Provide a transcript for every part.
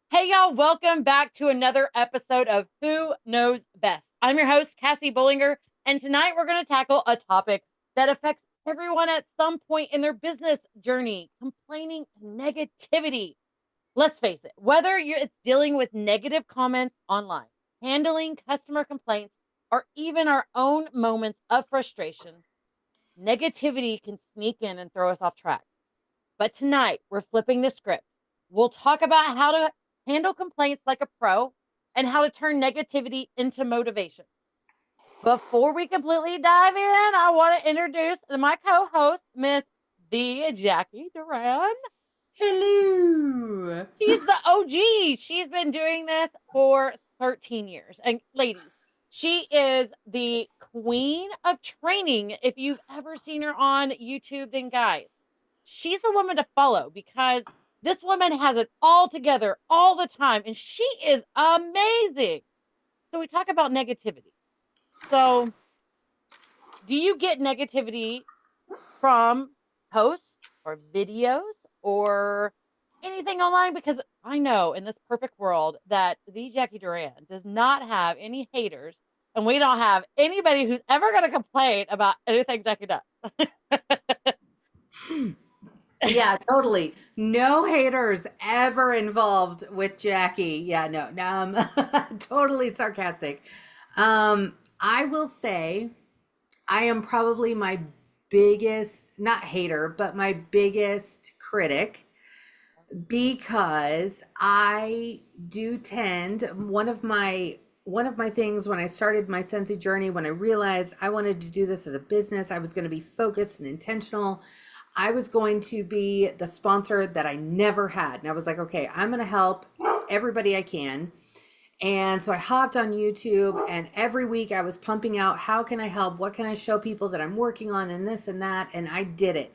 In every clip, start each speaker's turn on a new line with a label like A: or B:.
A: Hey, y'all, welcome back to another episode of Who Knows Best. I'm your host, Cassie Bollinger, and tonight we're going to tackle a topic that affects everyone at some point in their business journey: complaining and negativity. Let's face it, whether it's dealing with negative comments online, handling customer complaints, or even our own moments of frustration, negativity can sneak in and throw us off track. But tonight, we're flipping the script. We'll talk about how to handle complaints like a pro and how to turn negativity into motivation. Before we completely dive in, I want to introduce my co-host, Miss the Jacqui Duran.
B: Hello.
A: She's the OG. She's been doing this for 13 years. And ladies, she is the queen of training. If you've ever seen her on YouTube, then guys, she's the woman to follow because this woman has it all together all the time. And she is amazing. So we talk about negativity. So do you get negativity from posts or videos or anything online? Because I know in this perfect world that the Jacqui Duran does not have any haters, and we don't have anybody who's ever going to complain about anything Jacqui does.
B: Yeah, totally. No haters ever involved with Jacqui. Yeah, no, totally sarcastic. I will say I am probably my biggest, not hater, but my biggest critic because I do tend one of my things when I started my Scentsy journey, when I realized I wanted to do this as a business, I was going to be focused and intentional. I was going to be the sponsor that I never had. And I was like, okay, I'm going to help everybody I can. And so I hopped on YouTube, and every week I was pumping out, how can I help? What can I show people that I'm working on, and this and that? And I did it.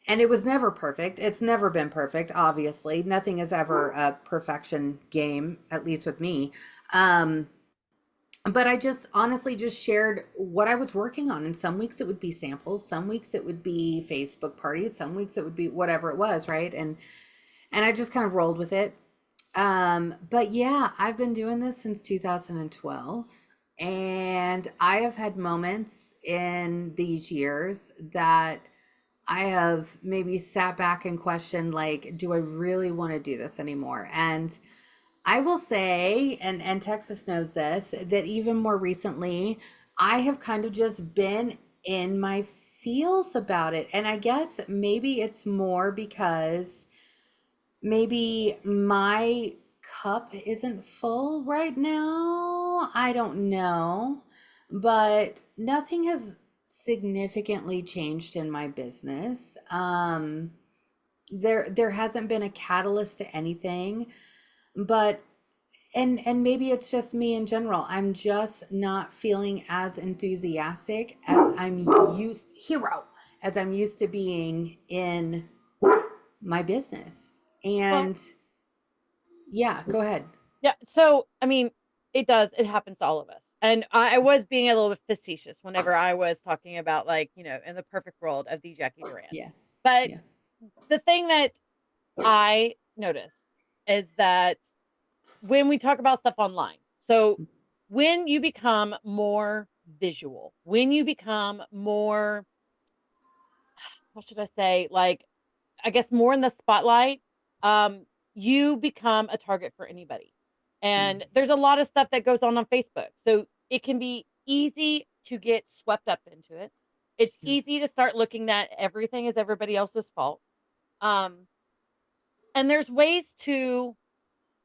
B: And it was never perfect. It's never been perfect, obviously. Nothing is ever a perfection game, at least with me. Um, but I just honestly just shared what I was working on. And some weeks it would be samples, some weeks it would be Facebook parties, some weeks it would be whatever it was, right? And I just kind of rolled with it. But yeah, I've been doing this since 2012. And I have had moments in these years that I have maybe sat back and questioned, like, do I really want to do this anymore? And I will say, and Texas knows this, that even more recently, I have kind of just been in my feels about it. And I guess maybe it's more because maybe my cup isn't full right now. I don't know. But nothing has significantly changed in my business. There hasn't been a catalyst to anything, but and maybe it's just me in general. I'm just not feeling as enthusiastic as I'm used to being in my business.
A: Well,
B: And yeah, go ahead.
A: yeah. So, I mean, it does. It happens to all of us. And I was being a little bit facetious whenever I was talking about, like, in the perfect world of the Jacqui Duran.
B: Yes.
A: But
B: Yeah.
A: the thing that I notice is that when we talk about stuff online, so when you become more visual, when you become more, what should I say, like, I guess more in the spotlight, um, you become a target for anybody.
B: Mm,
A: And there's a lot of stuff that goes on Facebook. So it can be easy to get swept up into it. It's
B: yeah.
A: easy to start looking that everything is everybody else's fault. Um, and there's ways to,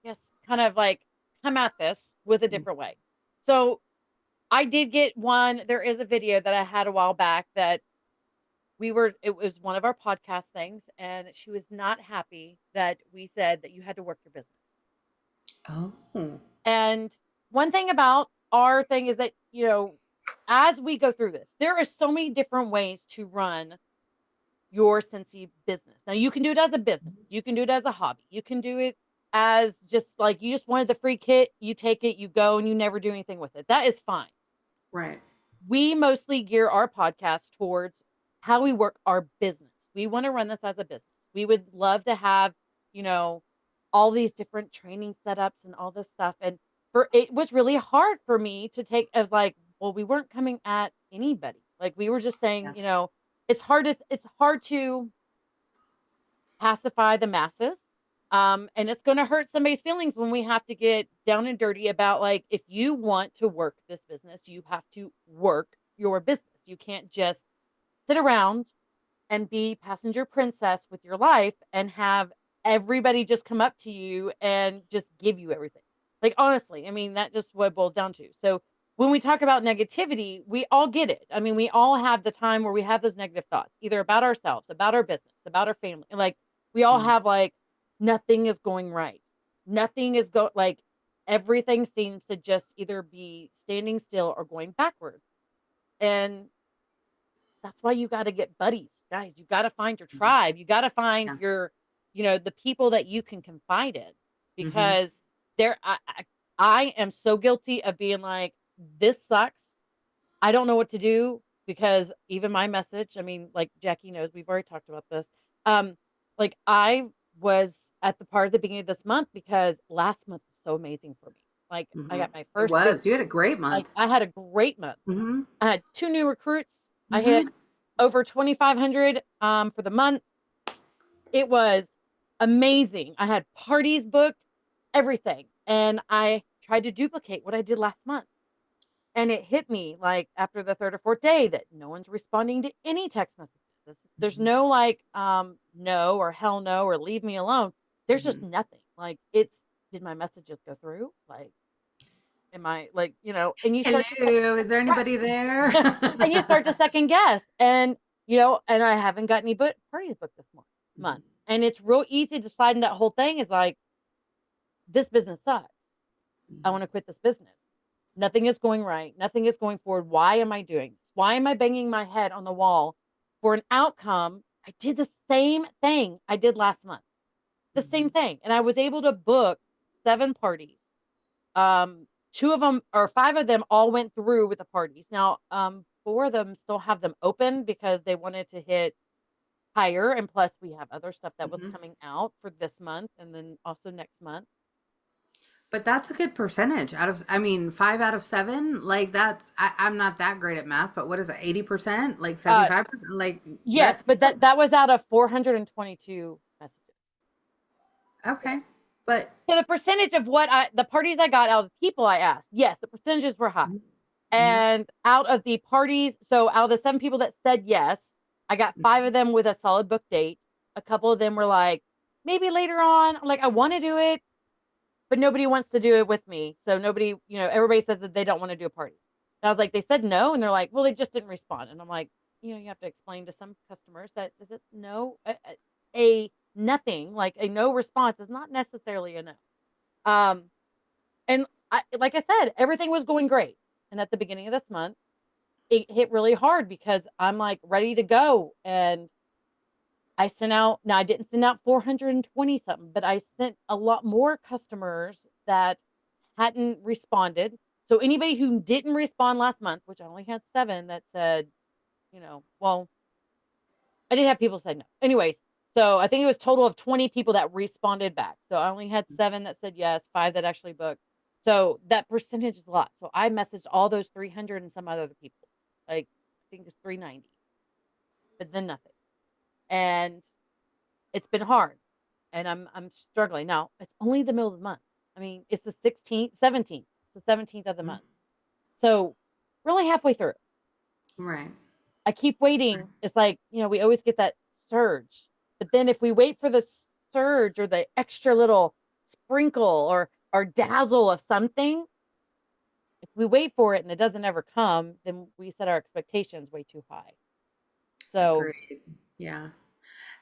A: yes, kind of like come at this with a
B: Mm,
A: different way. So I did get one. There is a video that I had a while back that it was one of our podcast things, and she was not happy that we said that you had to work your business.
B: oh.
A: And one thing about our thing is that, as we go through this, there are so many different ways to run your Scentsy business. Now, you can do it as a business, you can do it as a hobby, you can do it as just like you just wanted the free kit, you take it, you go, and you never do anything with it. That is fine.
B: Right.
A: We mostly gear our podcast towards how we work our business. We want to run this as a business. We would love to have, you know, all these different training setups and all this stuff. And it was really hard for me to take as like, well, we weren't coming at anybody. Like we were just saying,
B: Yeah.
A: it's hard to pacify the masses. And it's going to hurt somebody's feelings when we have to get down and dirty about like, if you want to work this business, you have to work your business. You can't just sit around and be passenger princess with your life and have everybody just come up to you and just give you everything. Like, honestly, I mean, that just what it boils down to. So when we talk about negativity, we all get it. I mean, we all have the time where we have those negative thoughts, either about ourselves, about our business, about our family. Like we all
B: Mm.
A: have like, nothing is going right. Nothing is like everything seems to just either be standing still or going backwards. And that's why you got to get buddies, guys. You got to find your tribe. You got to find
B: Yeah.
A: your, the people that you can confide in,
B: Mm-hmm.
A: because I am so guilty of being like, this sucks. I don't know what to do, because even my message, I mean, like Jacqui knows, we've already talked about this. Like I was at the part of the beginning of this month because last month was so amazing for me. Like I
B: Mm-hmm.
A: got my
B: It
A: first big,
B: was. You had a great
A: like
B: month.
A: I had a great month.
B: Mm-hmm.
A: I had 2 new recruits. I hit
B: Mm-hmm.
A: over 2,500 for the month. It was amazing. I had parties booked, everything. And I tried to duplicate what I did last month. And it hit me like after the third or fourth day that no one's responding to any text messages. There's no like no or hell no or leave me alone. There's just
B: Mm-hmm.
A: nothing. Like did my messages go through? Like am I like, and you start to
B: Hello, is there
A: right.
B: anybody there?
A: And you start to second guess, and and I haven't got any parties booked this month, and it's real easy to slide in that whole thing is like, this business sucks. I want to quit this business. Nothing is going right. Nothing is going forward. Why am I doing this? Why am I banging my head on the wall for an outcome? I did the same thing I did last month, the same thing, and I was able to book 7 parties. 2 of them or 5 of them all went through with the parties. Now, 4 of them still have them open because they wanted to hit higher. And plus we have other stuff that was
B: Mm-hmm.
A: coming out for this month and then also next month.
B: But that's a good percentage out of, I mean, 5 out of 7. Like I'm not that great at math, but what is it, 80%? Like
A: Uh,
B: 75%? Like
A: yes,
B: that's
A: but
B: good.
A: that was out of 422 messages.
B: Okay. But
A: So the percentage of the parties I got out of the people I asked, yes, the percentages were high.
B: mm-hmm.
A: And out of the parties, so out of the 7 people that said yes, I got 5 of them with a solid book date. A couple of them were like, maybe later on. I'm like, I want to do it, but nobody wants to do it with me. So nobody, everybody says that they don't want to do a party. And I was like, they said no. And they're like, well, they just didn't respond. And I'm like, you have to explain to some customers that is it no, a nothing, like a no response is not necessarily a no. Um, and like I said, everything was going great. And at the beginning of this month, it hit really hard because I'm like ready to go. And I sent out, now I didn't send out 420 something, but I sent a lot more customers that hadn't responded. So anybody who didn't respond last month, which I only had 7 that said, well, I did have people say no. Anyways, so I think it was total of 20 people that responded back. So I only had 7 that said yes, 5 that actually booked. So that percentage is a lot. So I messaged all those 300 and some other people. Like I think it's 390. But then nothing. And it's been hard. And I'm struggling. Now, it's only the middle of the month. I mean, it's the 16th, 17th. It's the 17th of the month. So we're only halfway through.
B: Right.
A: I keep waiting. It's like, we always get that surge. But then if we wait for the surge or the extra little sprinkle or dazzle of something, if we wait for it and it doesn't ever come, then we set our expectations way too high. So,
B: Agreed. Yeah.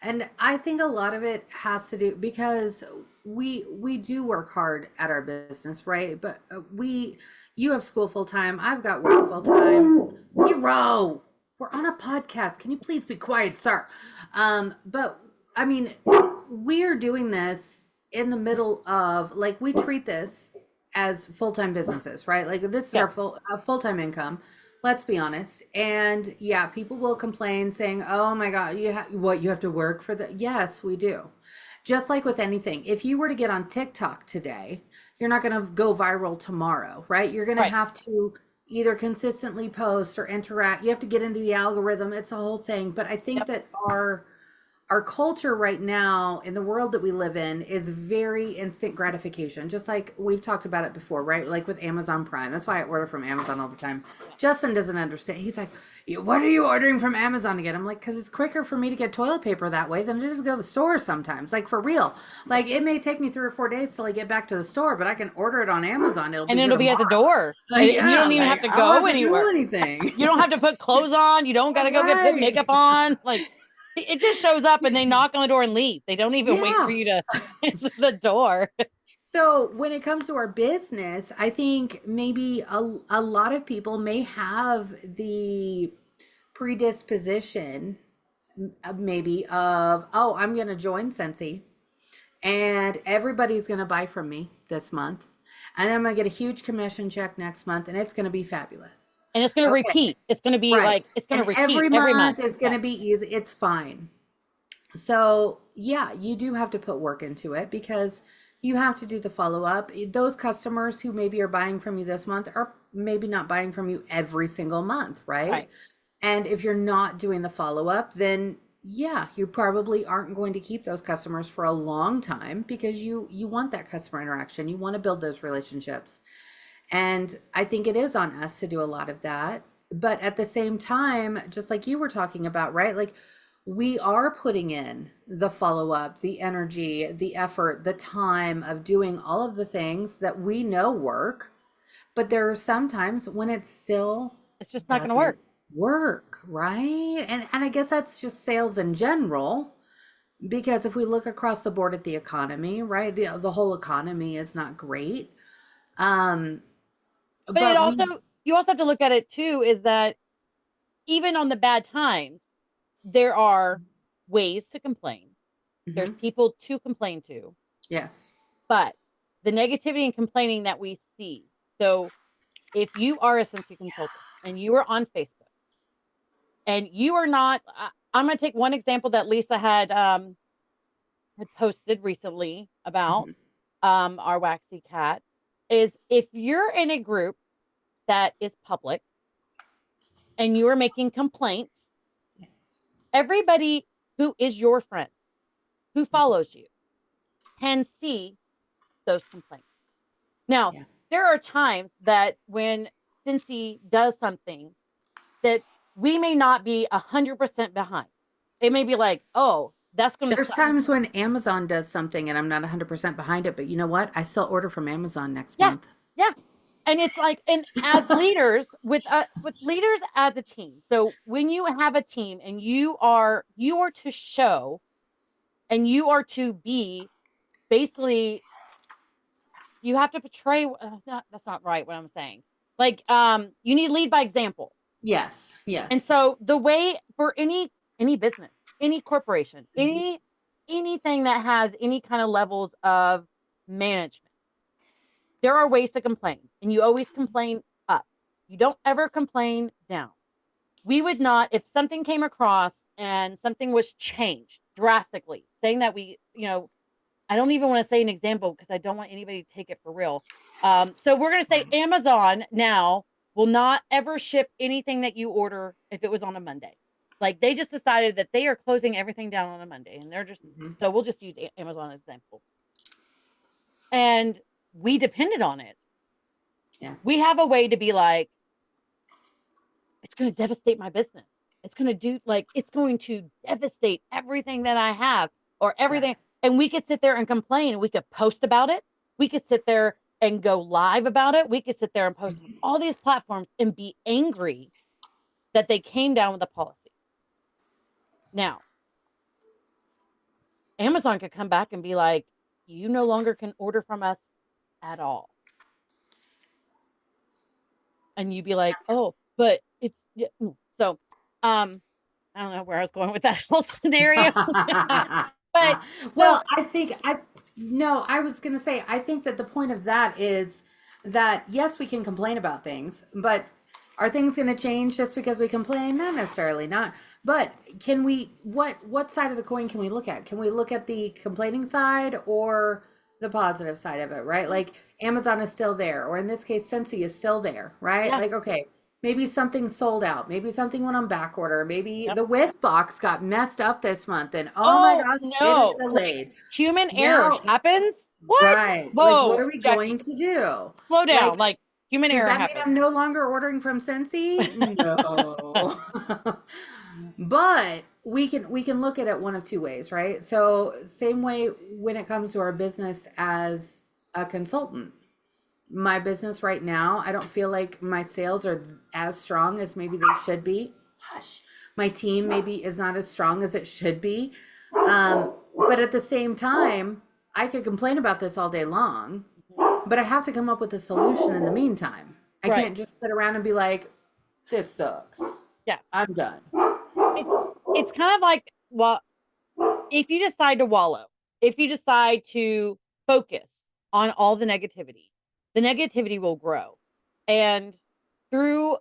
B: And I think a lot of it has to do because we do work hard at our business, right? But you have school full time. I've got work full time. Hero, we're on a podcast. Can you please be quiet, sir? But I mean, we're doing this in the middle of like we treat this as full time businesses, right? Like this is
A: yes.
B: our full time income. Let's be honest. And yeah, people will complain saying, "Oh my God, you have to work for the." Yes, we do. Just like with anything, if you were to get on TikTok today, you're not going to go viral tomorrow, right? You're going to
A: Right.
B: have to either consistently post or interact. You have to get into the algorithm. It's a whole thing. But I think
A: Yep.
B: that our culture right now in the world that we live in is very instant gratification, just like we've talked about it before, right? Like with Amazon Prime. That's why I order from Amazon all the time.
A: Yeah.
B: Justin doesn't understand. He's like, what are you ordering from Amazon again? I'm like, because it's quicker for me to get toilet paper that way than it is to go to the store sometimes. Like, for real. Like, it may take me 3 or 4 days till I get back to the store, but I can order it on Amazon. It'll
A: And
B: be here
A: it'll be at the
B: tomorrow.
A: door. And you
B: Yeah,
A: don't even have
B: like,
A: to
B: I don't
A: go
B: have to do
A: anywhere.
B: anything.
A: You don't have to put clothes on. You don't got to go get put
B: Right.
A: makeup on. Like, it just shows up and they knock on the door and leave. They don't even wait for
B: Yeah.
A: you to answer the door.
B: So when it comes to our business, I think maybe a lot of people may have the predisposition maybe of, oh, I'm going to join Scentsy and everybody's going to buy from me this month. And then I'm going to get a huge commission check next month and it's going to be fabulous.
A: And it's going to
B: Okay,
A: repeat. It's going to be
B: right.
A: like, it's going to
B: And
A: repeat
B: every
A: every month.
B: month is going to be easy. It's fine. So yeah, you do have to put work into it because you have to do the follow up. Those customers who maybe are buying from you this month are maybe not buying from you every single month, right?
A: Right.
B: And if you're not doing the follow up, then yeah, you probably aren't going to keep those customers for a long time because you want that customer interaction. You want to build those relationships. And I think it is on us to do a lot of that. But at the same time, just like you were talking about, right? Like, we are putting in the follow up, the energy, the effort, the time of doing all of the things that we know work. But there are some times when it still
A: It's just not going to
B: doesn't
A: work.
B: right? And I guess that's just sales in general. Because if we look across the board at the economy, right? The whole economy is not great. Um,
A: But it
B: but
A: also, you also have to look at it too, is that even on the bad times, there are ways to complain. There's people to complain to.
B: Yes.
A: But the negativity and complaining that we see. So if you are a Scentsy consultant and you are on Facebook and you are not, I'm going to take one example that Lisa had posted recently about our WaxyCat, is if you're in a group that is public and you are making complaints,
B: Yes.
A: everybody who is your friend, who follows you, can see those complaints. Now, there are times that when Scentsy does something that we may not be 100% behind. It may be like, oh, that's going to
B: There's times when Amazon does something and I'm not 100% behind it, but you know what? I still order from Amazon next month.
A: Yeah. And it's like, and as leaders with leaders as a team. So when you have a team and you are to show and you are to be basically, you have to portray, that's not right what I'm saying. Like, you need to lead by example.
B: Yes. Yes.
A: And so the way for any business, any corporation, anything that has any kind of levels of management, there are ways to complain, and you always complain up. You don't ever complain down. We would not, if something came across and something was changed drastically, saying that I don't even want to say an example because I don't want anybody to take it for real. So we're going to say Amazon now will not ever ship anything that you order if it was on a Monday. Like, they just decided that they are closing everything down on a Monday, and they're just, so we'll just use Amazon as an example. And we depended on it.
B: Yeah.
A: We have a way to be like, it's going to devastate my business. It's going to devastate everything that I have or everything. Yeah. And we could sit there and complain. We could post about it. We could sit there and go live about it. We could sit there and post on all these platforms and be angry that they came down with a policy. Now, Amazon could come back and be like, you no longer can order from us at all. And you'd be like, oh, but it's, yeah. So, I don't know where I was going with that whole scenario. But
B: well, I was going to say, I think that the point of that is that, yes, we can complain about things, but are things going to change just because we complain? Not necessarily, not. But can we, what side of the coin can we look at? Can we look at the complaining side or the positive side of it, right? Like Amazon is still there, or in this case, Scentsy is still there, right?
A: Yeah.
B: Like, okay, maybe something sold out, maybe something went on back order, maybe
A: Yep.
B: the with box got messed up this month, and oh my
A: Oh
B: gosh, it is
A: no. Like
B: delayed.
A: human error
B: Now,
A: happens. What?
B: right, like what
A: Whoa,
B: are we
A: Jacqui,
B: going to do?
A: slow
B: Like,
A: down. Like human
B: does
A: error
B: that mean
A: happens.
B: I'm no longer ordering from Scentsy? No. But we can look at it one of two ways, right? So same way when it comes to our business as a consultant. My business right now, I don't feel like my sales are as strong as maybe they should be. Hush. My team maybe is not as strong as it should be. But at the same time, I could complain about this all day long, but I have to come up with a solution in the meantime. I
A: Right.
B: can't just sit around and be like, this sucks.
A: Yeah.
B: I'm done.
A: It's kind of like, well, if you decide to wallow, if you decide to focus on all the negativity will grow. And through,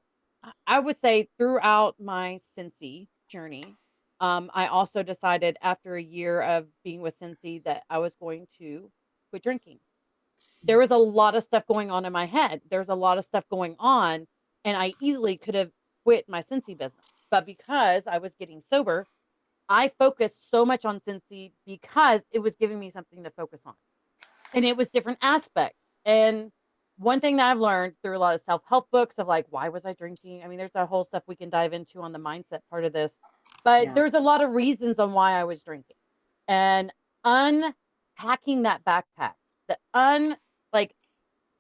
A: I would say throughout my Cincy journey, I also decided after a year of being with Cincy that I was going to quit drinking. There was a lot of stuff going on in my head. There's a lot of stuff going on, and I easily could have quit my Cincy business. But because I was getting sober, I focused so much on Cincy because it was giving me something to focus on. And it was different aspects. And one thing that I've learned through a lot of self-help books of like, why was I drinking? I mean, there's a whole stuff we can dive into on the mindset part of this, but
B: Yeah.
A: there's a lot of reasons on why I was drinking. And unpacking that backpack, the like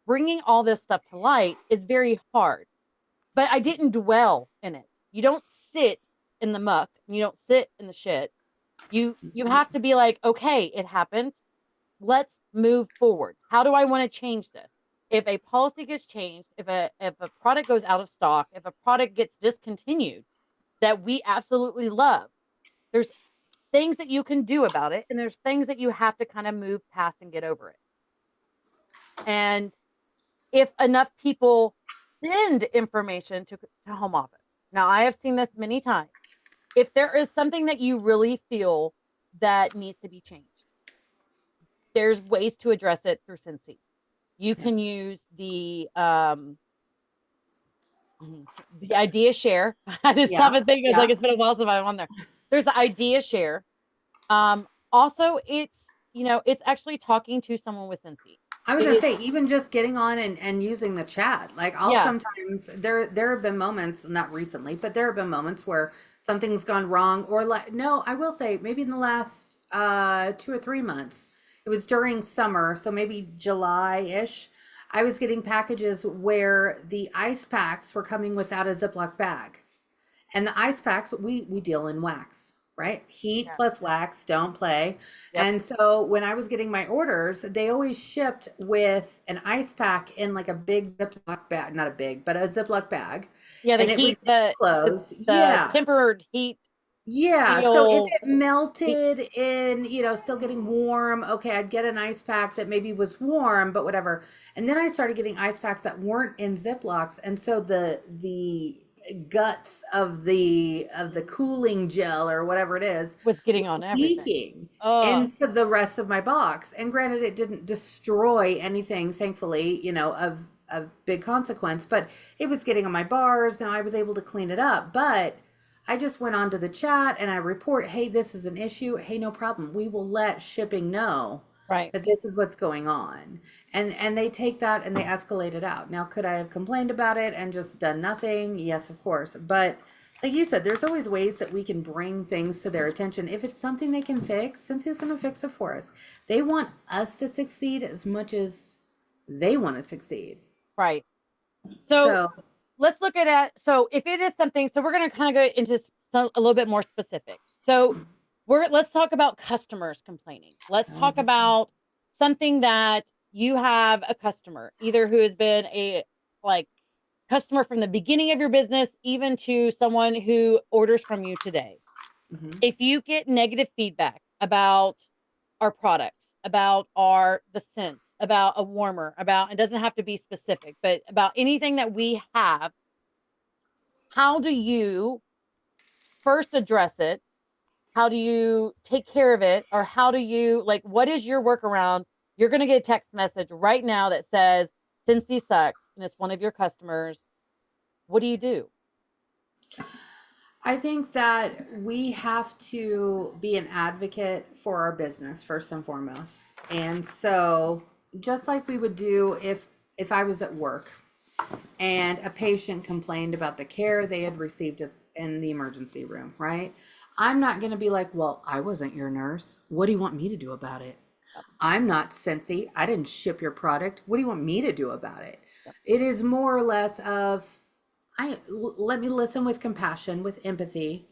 A: bringing all this stuff to light is very hard. But I didn't dwell in it. You don't sit in the muck and you don't sit in the shit. You have to be like, okay, it happened. Let's move forward. How do I want to change this? If a policy gets changed, if a product goes out of stock, if a product gets discontinued that we absolutely love, there's things that you can do about it, and there's things that you have to kind of move past and get over it. And if enough people send information to home office. Now, I have seen this many times. If there is something that you really feel that needs to be changed, there's ways to address it through Cincy. You can use the idea share. I just
B: Yeah.
A: haven't think it's
B: Yeah.
A: like it's been a while since I'm on there. There's the idea share. Also, it's actually talking to someone with Cincy.
B: I was
A: It
B: gonna
A: is,
B: say, even just getting on and using the chat. Like I'll
A: yeah,
B: sometimes there have been moments, not recently, but there have been moments where something's gone wrong, or like no, I will say maybe in the last 2 or 3 months. It was during summer, so maybe July-ish. I was getting packages where the ice packs were coming without a Ziploc bag. And the ice packs, we deal in wax, right? Heat
A: yeah,
B: plus wax, don't play.
A: yep,
B: And so when I was getting my orders, they always shipped with an ice pack in like a big Ziploc bag, not a big, but a Ziploc bag.
A: yeah. The
B: And it was
A: heat,
B: closed.
A: the
B: Yeah.
A: tempered heat
B: Yeah. So if
A: seal
B: it
A: heat.
B: melted in, still getting warm, okay, I'd get an ice pack that maybe was warm, but whatever. And then I started getting ice packs that weren't in Ziplocs. And so the guts of the cooling gel or whatever it is
A: Was getting
B: was
A: on everything.
B: leaking
A: Oh,
B: into the rest of my box. And granted, it didn't destroy anything, thankfully, of big consequence, but it was getting on my bars. Now I was able to clean it up, but I just went onto the chat and I report, hey, this is an issue. Hey, no problem. We will let shipping know
A: right.
B: that this is what's going on. And they take that and they escalate it out. Now, could I have complained about it and just done nothing? Yes, of course. But like you said, there's always ways that we can bring things to their attention. If it's something they can fix, Cynthia's going to fix it for us. They want us to succeed as much as they want to succeed.
A: Right. So
B: So,
A: let's look at it. So if it is something, so we're going to kind of go into a little bit more specifics. So let's talk about customers complaining. Let's talk about something that you have a customer, either who has been a like customer from the beginning of your business, even to someone who orders from you today.
B: mhm.
A: If you get negative feedback about our products, about the scents, about a warmer, it doesn't have to be specific, but about anything that we have, how do you first address it? How do you take care of it? Or how do you, like, what is your workaround? You're going to get a text message right now that says, Cincy sucks, and it's one of your customers. What do you do?
B: I think that we have to be an advocate for our business first and foremost. And so just like we would do if I was at work and a patient complained about the care they had received in the emergency room, right? I'm not going to be like, well, I wasn't your nurse. What do you want me to do about it?
A: Yep.
B: I'm not Scentsy. I didn't ship your product. What do you want me to do about it?
A: Yep.
B: It is more or less of, let me listen with compassion, with empathy.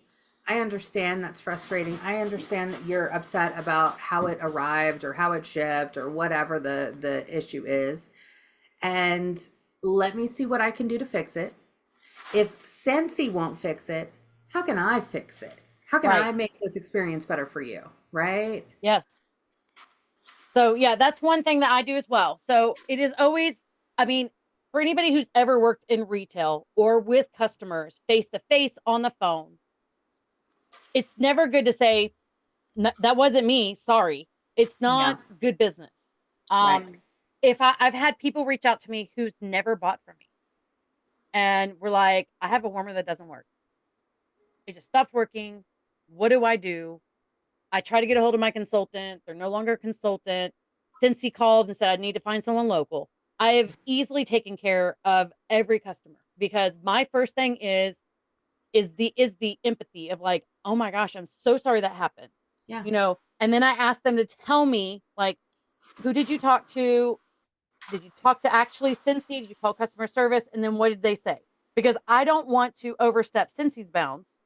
B: I understand that's frustrating. I understand that you're upset about how it arrived or how it shipped or whatever the issue is. And let me see what I can do to fix it. If Scentsy won't fix it, how can I fix it? How can
A: Right.
B: I make this experience better for you? Right?
A: Yes. So yeah, that's one thing that I do as well. So it is always, I mean, for anybody who's ever worked in retail or with customers face to face on the phone, it's never good to say, that wasn't me. Sorry. It's not good business.
B: Right.
A: If I've had people reach out to me who's never bought from me and we're like, I have a warmer that doesn't work. It just stopped working. What do I do? I try to get a hold of my consultant. They're no longer a consultant. Since he called and said I need to find someone local, I have easily taken care of every customer because my first thing is the empathy of like, oh my gosh, I'm so sorry that happened.
B: Yeah.
A: You know, and then I ask them to tell me, like, who did you talk to? Did you talk to actually Cincy? Did you call customer service? And then what did they say? Because I don't want to overstep Cincy's bounds.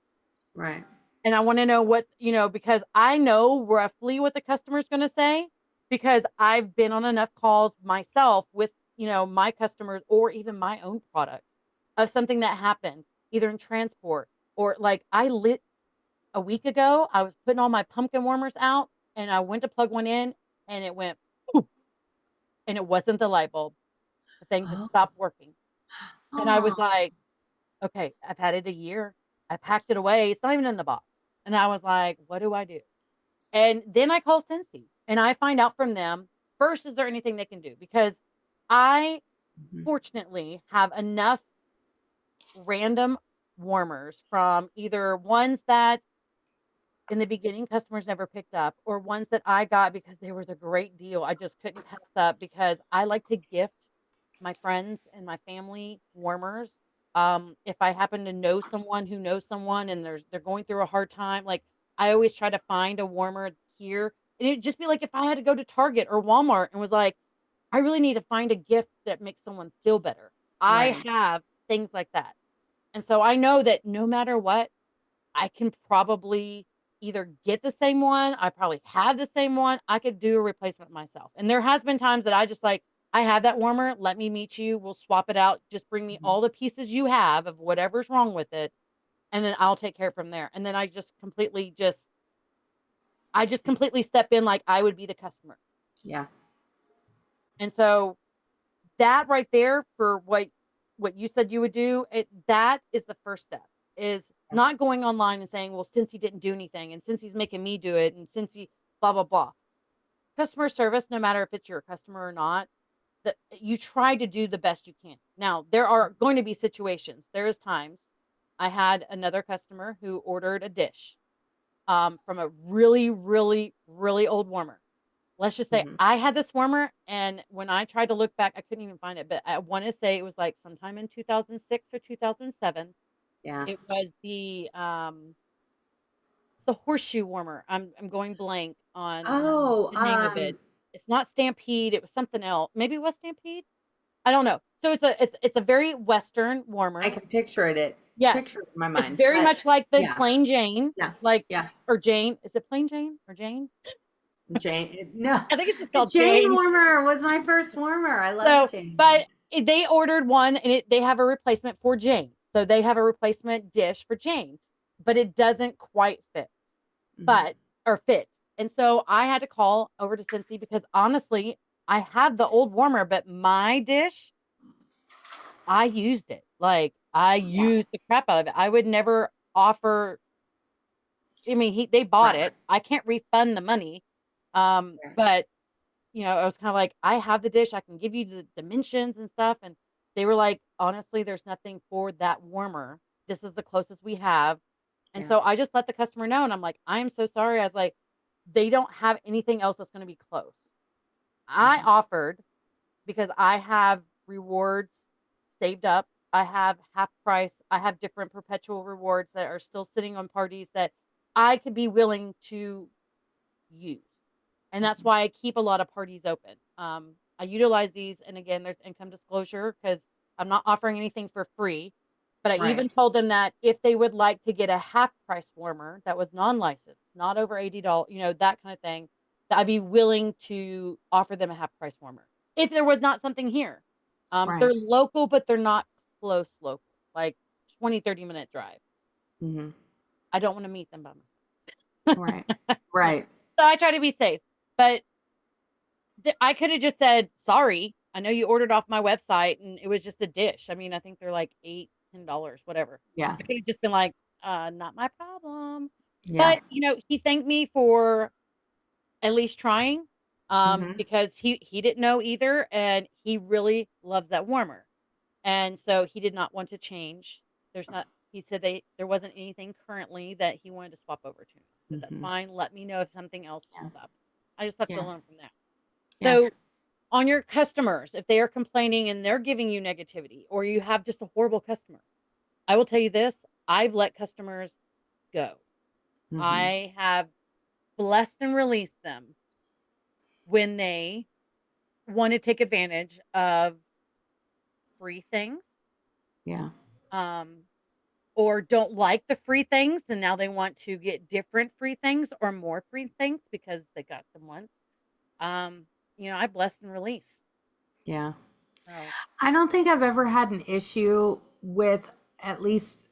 B: Right.
A: And I want to know what, you know, because I know roughly what the customer's going to say because I've been on enough calls myself with, you know, my customers or even my own products of something that happened either in transport or like I lit a week ago, I was putting all my pumpkin warmers out and I went to plug one in and it went poof, and it wasn't the light bulb. The thing just
B: Oh.
A: stopped working. And I was
B: Oh.
A: like, okay, I've had it a year. I packed it away. It's not even in the box. And I was like, what do I do? And then I call Cincy and I find out from them first, is there anything they can do? Because I fortunately have enough random warmers from either ones that in the beginning customers never picked up or ones that I got because there was a great deal. I just couldn't pass up because I like to gift my friends and my family warmers. If I happen to know someone who knows someone and they're going through a hard time, like I always try to find a warmer here. And it'd just be like if I had to go to Target or Walmart and was like, I really need to find a gift that makes someone feel better. I
B: Right.
A: have things like that. And so I know that no matter what, I can probably either get the same one, I probably have the same one, I could do a replacement myself. And there has been times that I just like, I have that warmer, let me meet you, we'll swap it out, just bring me all the pieces you have of whatever's wrong with it, and then I'll take care from there. And then I just completely step in like I would be the customer.
B: Yeah.
A: And so that right there for what you said you would do, that is the first step is not going online and saying, well, since he didn't do anything and since he's making me do it and since he blah, blah, blah. Customer service, no matter if it's your customer or not, that you try to do the best you can. Now, there are going to be situations. There is times I had another customer who ordered a dish from a really, really, really old warmer. Let's just say I had this warmer, and when I tried to look back, I couldn't even find it. But I want to say it was like sometime in 2006 or 2007.
B: Yeah.
A: It was it's the horseshoe warmer. I'm going blank on
B: Oh,
A: the name of it. It's not Stampede. It was something else. Maybe it was Stampede. I don't know. So it's a very Western
B: I
A: warmer.
B: can picture it.
A: Yes,
B: Picture it in my
A: it's
B: mind.
A: very
B: But
A: much like the
B: yeah.
A: Plain Jane,
B: Yeah.
A: like
B: Yeah.
A: or Jane. Is it Plain Jane or Jane?
B: Jane. No.
A: I think it's just
B: The
A: called
B: Jane
A: Jane.
B: warmer was my first warmer. I love
A: So,
B: Jane.
A: but they ordered one and they have a replacement for Jane. So they have a replacement dish for Jane, but it doesn't quite fit, but or fit. And so I had to call over to Cincy because honestly, I have the old warmer, but my dish, I used it. Like I
B: Yeah.
A: used the crap out of it. I would never offer. I mean, they bought
B: Right.
A: it. I can't refund the money.
B: Right.
A: But I was kind of like, I have the dish. I can give you the dimensions and stuff. And they were like, honestly, there's nothing for that warmer. This is the closest we have. And
B: Yeah.
A: so I just let the customer know. And I'm like, I'm so sorry. I was like, they don't have anything else that's going to be close. I
B: Mhm.
A: offered because I have rewards saved up. I have half price. I have different perpetual rewards that are still sitting on parties that I could be willing to use. And that's
B: Mhm.
A: why I keep a lot of parties open. I utilize these, and again, there's income disclosure because I'm not offering anything for free. But I
B: Right.
A: even told them that if they would like to get a half price warmer that was non-licensed, not over $80, that kind of thing, that I'd be willing to offer them a half price warmer if there was not something here.
B: Right.
A: They're local, but they're not close local, like 20-30 minute drive.
B: Hmm.
A: I don't want to meet them by
B: Right.
A: myself.
B: Right.
A: So I try to be safe. But I could have just said, sorry, I know you ordered off my website and it was just a dish. I mean, I think they're like $8, $10, whatever.
B: Yeah.
A: I could have just been like, not my problem.
B: Yeah.
A: But, he thanked me for at least trying,
B: Hmm.
A: because he didn't know either. And he really loves that warmer. And so he did not want to change. He said there wasn't anything currently that he wanted to swap over to. I said, that's
B: Hmm.
A: fine. Let me know if something else
B: Yeah.
A: comes up. I just left it
B: Yeah.
A: alone from there.
B: Yeah.
A: So on your customers, if they are complaining and they're giving you negativity, or you have just a horrible customer, I will tell you this, I've let customers go.
B: Hmm.
A: I have blessed and released them when they want to take advantage of free things,
B: Yeah.
A: um, or don't like the free things and now they want to get different free things or more free things because they got them once. Um, I bless and release.
B: Yeah.
A: So
B: I don't think I've ever had an issue with, at least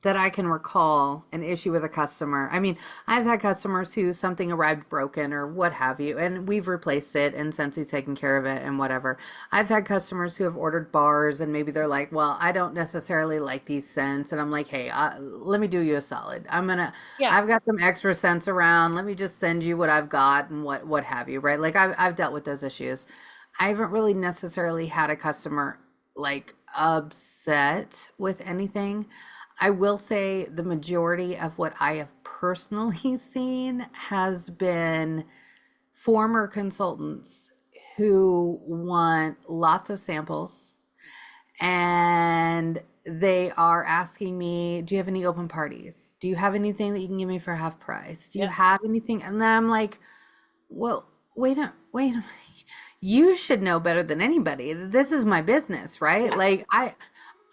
B: that I can recall, an issue with a customer. I mean, I've had customers who something arrived broken or what have you, and we've replaced it and since he's taken care of it and whatever. I've had customers who have ordered bars and maybe they're like, well, I don't necessarily like these scents. And I'm like, hey, let me do you a solid.
A: yeah,
B: I've got some extra scents around. Let me just send you what I've got and what have you, right? Like I've dealt with those issues. I haven't really necessarily had a customer like upset with anything. I will say the majority of what I have personally seen has been former consultants who want lots of samples, and they are asking me, do you have any open parties? Do you have anything that you can give me for half price? Do you
A: yep,
B: have anything? And then I'm like, well, wait a minute. You should know better than anybody. This is my business, right?
A: yeah,
B: Like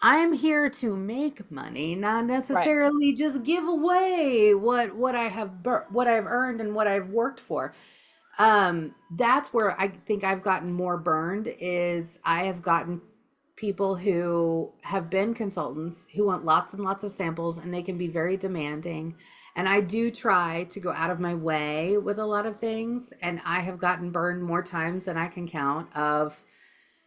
B: I'm here to make money, not
A: right.
B: necessarily just give away what I've earned and what I've worked for. That's where I think I've gotten more burned, is I have gotten people who have been consultants who want lots and lots of samples, and they can be very demanding. And I do try to go out of my way with a lot of things, and I have gotten burned more times than I can count of,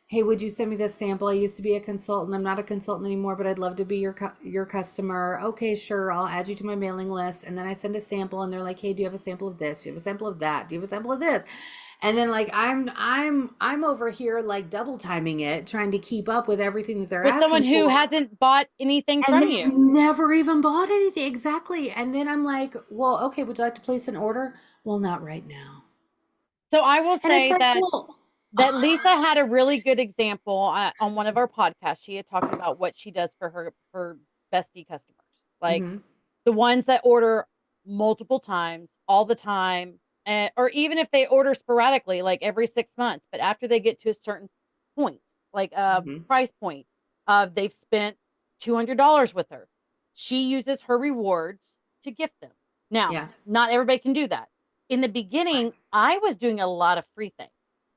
B: hey, would you send me this sample? I used to be a consultant. I'm not a consultant anymore, but I'd love to be your customer. Okay, sure. I'll add you to my mailing list. And then I send a sample and they're like, "Hey, do you have a sample of this? Do you have a sample of that? Do you have a sample of this?" And then like I'm over here like double timing it, trying to keep up with everything that they're
A: With someone
B: asking
A: who
B: for.
A: hasn't bought anything
B: And
A: from
B: they've
A: you.
B: never even bought anything. Exactly. And then I'm like, "Well, okay, would you like to place an order?" "Well, not right now."
A: So I will
B: And it's
A: say
B: like,
A: that
B: well,
A: Lisa had a really good example on one of our podcasts. She had talked about what she does for her bestie customers, like
B: mhm,
A: the ones that order multiple times, all the time, or even if they order sporadically, like every 6 months. But after they get to a certain point, like a
B: mhm.
A: price point, they've spent $200 with her. She uses her rewards to gift them. Now,
B: Yeah.
A: not everybody can do that. In the beginning, I was doing a lot of free things.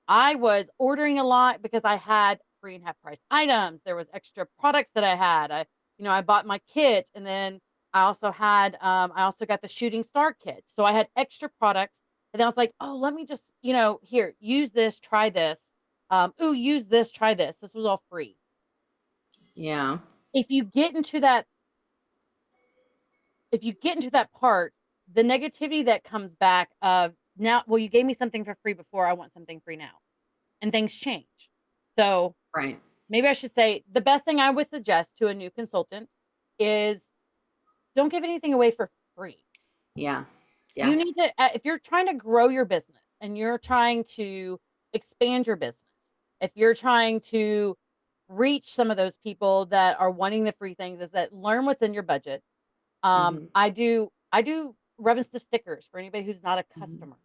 A: I was ordering a lot because I had free and half price items. There was extra products that I had. I bought my kit, and then I also got the shooting star kit. So I had extra products. And then I was like, oh, let me just, here, use this, try this. Use this, try this. This was all free.
B: Yeah.
A: If you get into that if you get into that part, the negativity that comes back of now, well, you gave me something for free before, I want something free now. And things change. So
B: Right.
A: maybe I should say the best thing I would suggest to a new consultant is don't give anything away for free.
B: Yeah. Yeah.
A: You need to, if you're trying to grow your business and you're trying to expand your business, if you're trying to reach some of those people that are wanting the free things, is that learn what's in your budget.
B: Hmm.
A: I do rub and stiff stickers for anybody who's not a
B: Hmm.
A: customer.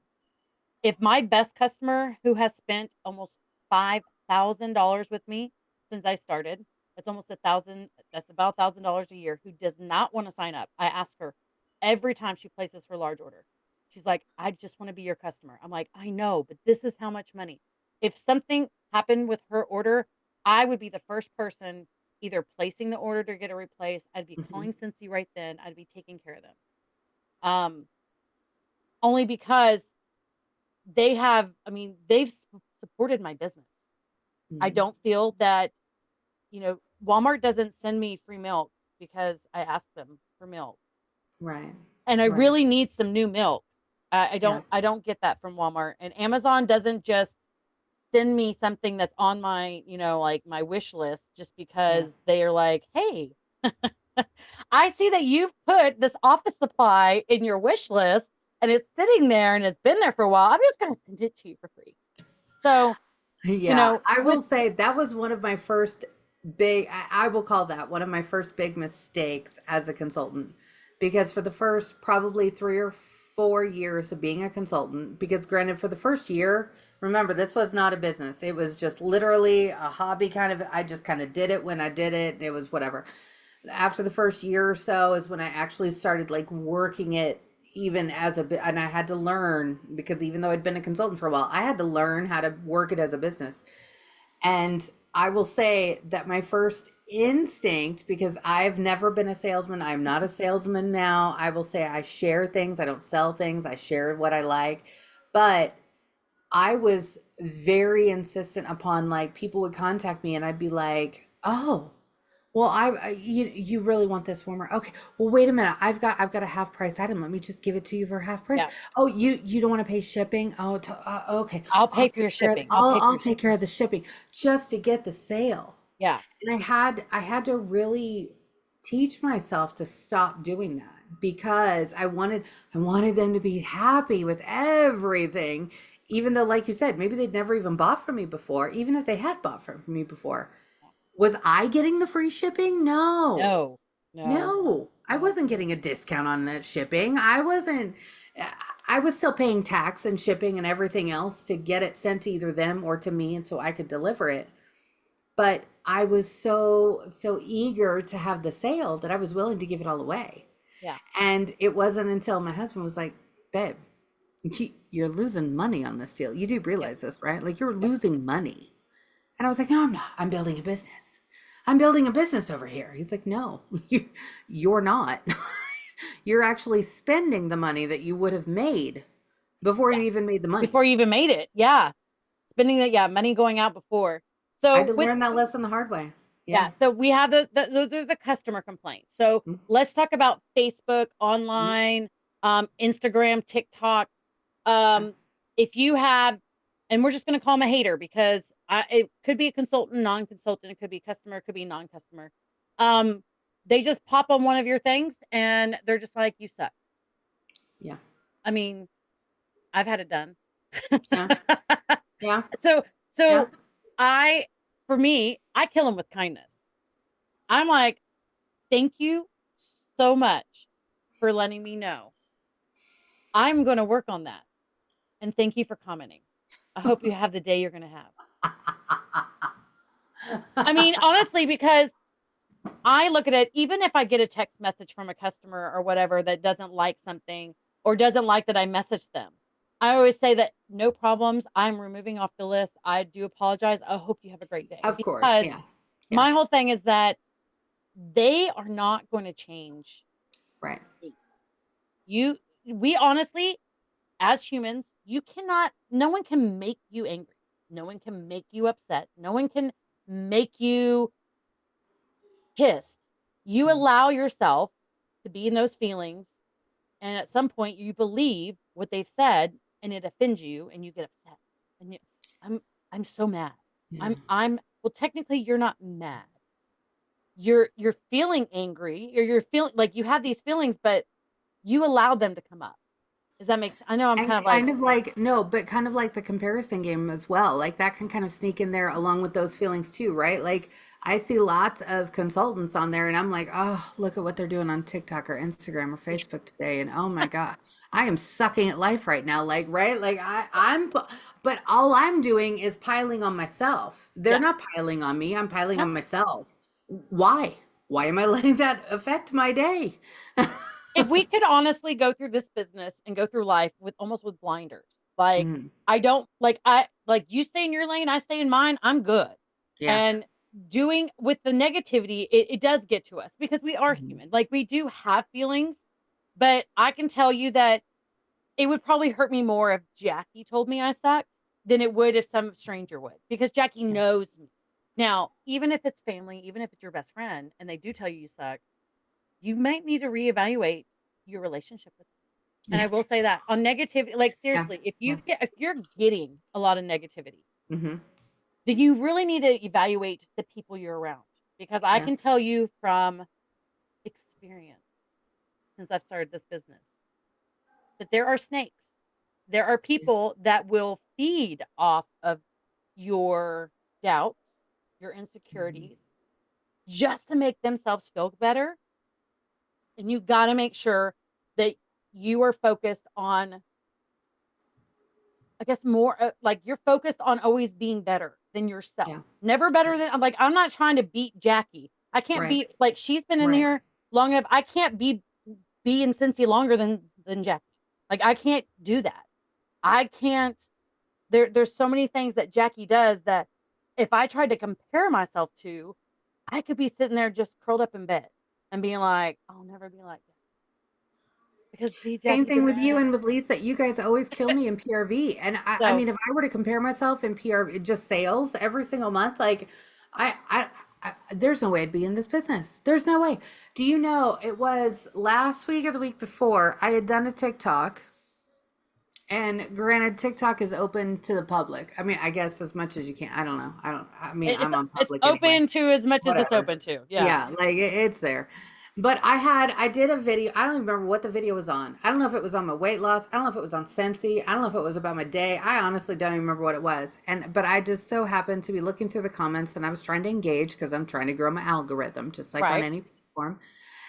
A: If my best customer who has spent almost $5,000 with me since I started, that's almost 1,000, that's about $1,000 a year, who does not want to sign up. I ask her every time she places her large order. She's like, I just want to be your customer. I'm like, I know, but this is how much money. If something happened with her order, I would be the first person either placing the order to get it replaced. I'd be
B: Hmm.
A: calling Cincy right then. I'd be taking care of them. Um, Only because they've supported my business. I
B: Hmm.
A: don't feel that, Walmart doesn't send me free milk because I asked them for milk.
B: Right.
A: And I
B: Right.
A: really need some new milk. I
B: Yeah.
A: don't get that from Walmart. And Amazon doesn't just send me something that's on my, like my wish list just
B: Yeah.
A: because they are like, "Hey, I see that you've put this office supply in your wish list and it's sitting there and it's been there for a while. I'm just going to send it to you for free." So,
B: Yeah, I will
A: with
B: say that was one of my first I will call that one of my first big mistakes as a consultant. Because for the first probably 3 or 4 years of being a consultant, because granted, for the first year, remember, this was not a business. It was just literally a hobby kind of, I just kind of did it when I did it. It was whatever. After the first year or so is when I actually started like working it even as a bit, and I had to learn, because even though I'd been a consultant for a while, I had to learn how to work it as a business. And I will say that my first instinct, because I've never been a salesman, I'm not a salesman now. I will say I share things, I don't sell things, I share what I like. But I was very insistent upon, like, people would contact me and I'd be like, "Oh, well, you really want this warmer? Okay. Well, wait a minute. I've got a half price item. Let me just give it to you for half price.
A: Yeah,
B: Oh, you don't want to pay shipping? Oh, okay.
A: I'll
B: I'll
A: pay for
B: take
A: your
B: care of
A: shipping. I'll pay for
B: I'll
A: your
B: take
A: shipping.
B: care of the shipping just to get the sale."
A: Yeah.
B: And I had to really teach myself to stop doing that, because I wanted them to be happy with everything, even though, like you said, maybe they'd never even bought from me before. Even if they had bought from me before, was I getting the free shipping? No.
A: No, no,
B: No, I
A: no.
B: wasn't getting a discount on that shipping. I was still paying tax and shipping and everything else to get it sent to either them or to me, and so I could deliver it. But I was so eager to have the sale that I was willing to give it all away.
A: Yeah.
B: And it wasn't until my husband was like, "Babe, you're losing money on this deal. You do
A: Yep.
B: realize this, right? Like, you're
A: Yep.
B: losing money." And I was like, "No, I'm not. I'm building a business. I'm building a business over here." He's like, "No, you're not. You're actually spending the money that you would have made before
A: Yeah.
B: you even made the money."
A: Before you even made it. Yeah. Spending that, yeah, money going out before.
B: I had
A: So
B: to
A: with
B: learn that lesson the hard way.
A: Yeah,
B: Yeah.
A: so we have those are the customer complaints. So
B: Mm,
A: let's talk about Facebook,
B: mm,
A: online, Instagram, TikTok.
B: okay.
A: If you have, and we're just going to call them a hater because it could be a consultant, non-consultant, it could be customer, it could be non-customer. Um, they just pop on one of your things and they're just like, you suck.
B: Yeah.
A: I mean, I've had it done.
B: Yeah. Yeah.
A: so
B: Yeah.
A: so I, for me, I kill them with kindness. I'm like, thank you so much for letting me know. I'm going to work on that. And thank you for commenting. I hope you have the day you're going to have. I mean, honestly, because I look at it, even if I get a text message from a customer or whatever that doesn't like something or doesn't like that I messaged them, I always say that no problems. I'm removing off the list. I do apologize. I hope you have a great day.
B: Of course.
A: Because
B: Yeah. Yeah.
A: my whole thing is that they are not going to change
B: Right.
A: me. We honestly, as humans, no one can make you angry. No one can make you upset. No one can make you pissed. You
B: Mm,
A: allow yourself to be in those feelings. And at some point you believe what they've said and it offends you and you get upset. And I'm so mad.
B: Yeah.
A: Well, technically you're not mad. You're feeling angry, or you're feeling like you have these feelings, but you allowed them to come up. Does that make sense? I know I'm
B: And
A: kind of
B: kind
A: like,
B: of like, no, but kind of like the comparison game as well. Like that can kind of sneak in there along with those feelings too, right? Like I see lots of consultants on there and I'm like, oh, look at what they're doing on TikTok or Instagram or Facebook today. And oh my God, I am sucking at life right now. Like, right? Like but all I'm doing is piling on myself. They're
A: yeah,
B: not piling on me. I'm piling
A: no.
B: on myself. Why? Why am I letting that affect my day?
A: If we could honestly go through this business and go through life with almost with blinders, like
B: Mm,
A: I like you stay in your lane, I stay in mine, I'm good.
B: yeah.
A: And doing with the negativity, it does get to us because we are
B: Mhm.
A: human. Like we do have feelings, but I can tell you that it would probably hurt me more if Jacqui told me I sucked than it would if some stranger would, because Jacqui
B: Yeah.
A: knows me. Now, even if it's family, even if it's your best friend and they do tell you suck, you might need to reevaluate your relationship with them. And I
B: Yeah.
A: will say that on negativity, like
B: Yeah.
A: seriously,
B: Yeah.
A: if you're getting a lot of negativity,
B: Hmm.
A: then you really need to evaluate the people you're around. Because I
B: Yeah.
A: can tell you from experience, since I've started this business, that there are snakes. There are
B: Yeah.
A: people that will feed off of your doubts, your
B: Mhm.
A: insecurities, just to make themselves feel better. And you got to make sure that you are focused on, I guess, more like you're focused on always being better than yourself.
B: Yeah.
A: Never better than, I'm like, I'm not trying to beat Jacqui. I can't
B: Right.
A: beat, like, she's been in
B: Right.
A: here long enough. I can't be in Cincy longer than Jacqui. Like, I can't do that. I can't. There's so many things that Jacqui does that if I tried to compare myself to, I could be sitting there just curled up in bed and being like, I'll never be like that because the
B: Same
A: Jacqui
B: thing with you
A: Duran.
B: and with Lisa. You guys always kill me in PRV. And I
A: So
B: mean, if I were to compare myself in PRV, just sales every single month, like there's no way I'd be in this business. There's no way. Do you know it was last week or the week before I had done a TikTok. And granted, TikTok is open to the public. I mean, I guess as much as you can. I don't know. I mean,
A: it's
B: I'm on
A: it's
B: public anyway.
A: open to as much as it's
B: Whatever.
A: open to. Yeah.
B: Yeah, like it's there. But I did a video. I don't even remember what the video was on. I don't know if it was on my weight loss. I don't know if it was on Scentsy. I don't know if it was about my day. I honestly don't even remember what it was. But I just so happened to be looking through the comments and I was trying to engage because I'm trying to grow my algorithm, just like on
A: Right.
B: any platform.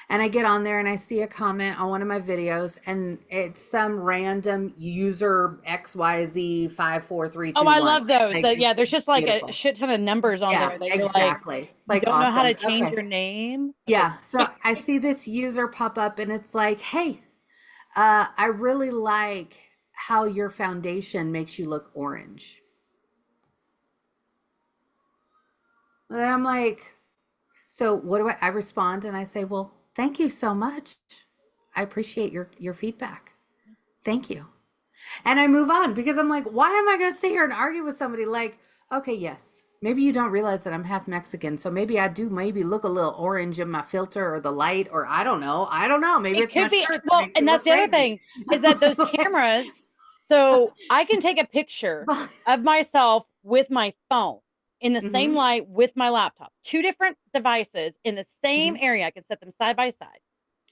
B: And I get on there and I see a comment on one of my videos and it's some random user
A: Oh, I
B: XYZ54321.
A: love those.
B: Like
A: That
B: it's
A: yeah, there's just like a
B: beautiful.
A: shit ton of numbers on
B: Yeah,
A: there that you're like,
B: exactly. It's
A: you
B: like
A: don't know how to
B: awesome.
A: change
B: Okay.
A: your name. Okay.
B: Yeah. So I see this user pop up and it's like, hey, I really like how your foundation makes you look orange. And I'm like, so what do I respond and I say, well, thank you so much. I appreciate your feedback. Thank you. And I move on because I'm like, why am I going to sit here and argue with somebody like, okay, yes, maybe you don't realize that I'm half Mexican. So maybe I do maybe look a little orange in my filter or the light, or I don't know. I don't know. Maybe
A: It
B: it's my
A: could be,
B: shirt that
A: well,
B: makes me
A: and that's
B: look
A: the other
B: crazy.
A: thing is that those
B: Like,
A: cameras, so I can take a picture of myself with my phone in the same
B: hmm
A: light with my laptop, two different devices in the same
B: hmm
A: area. I can set them side by side.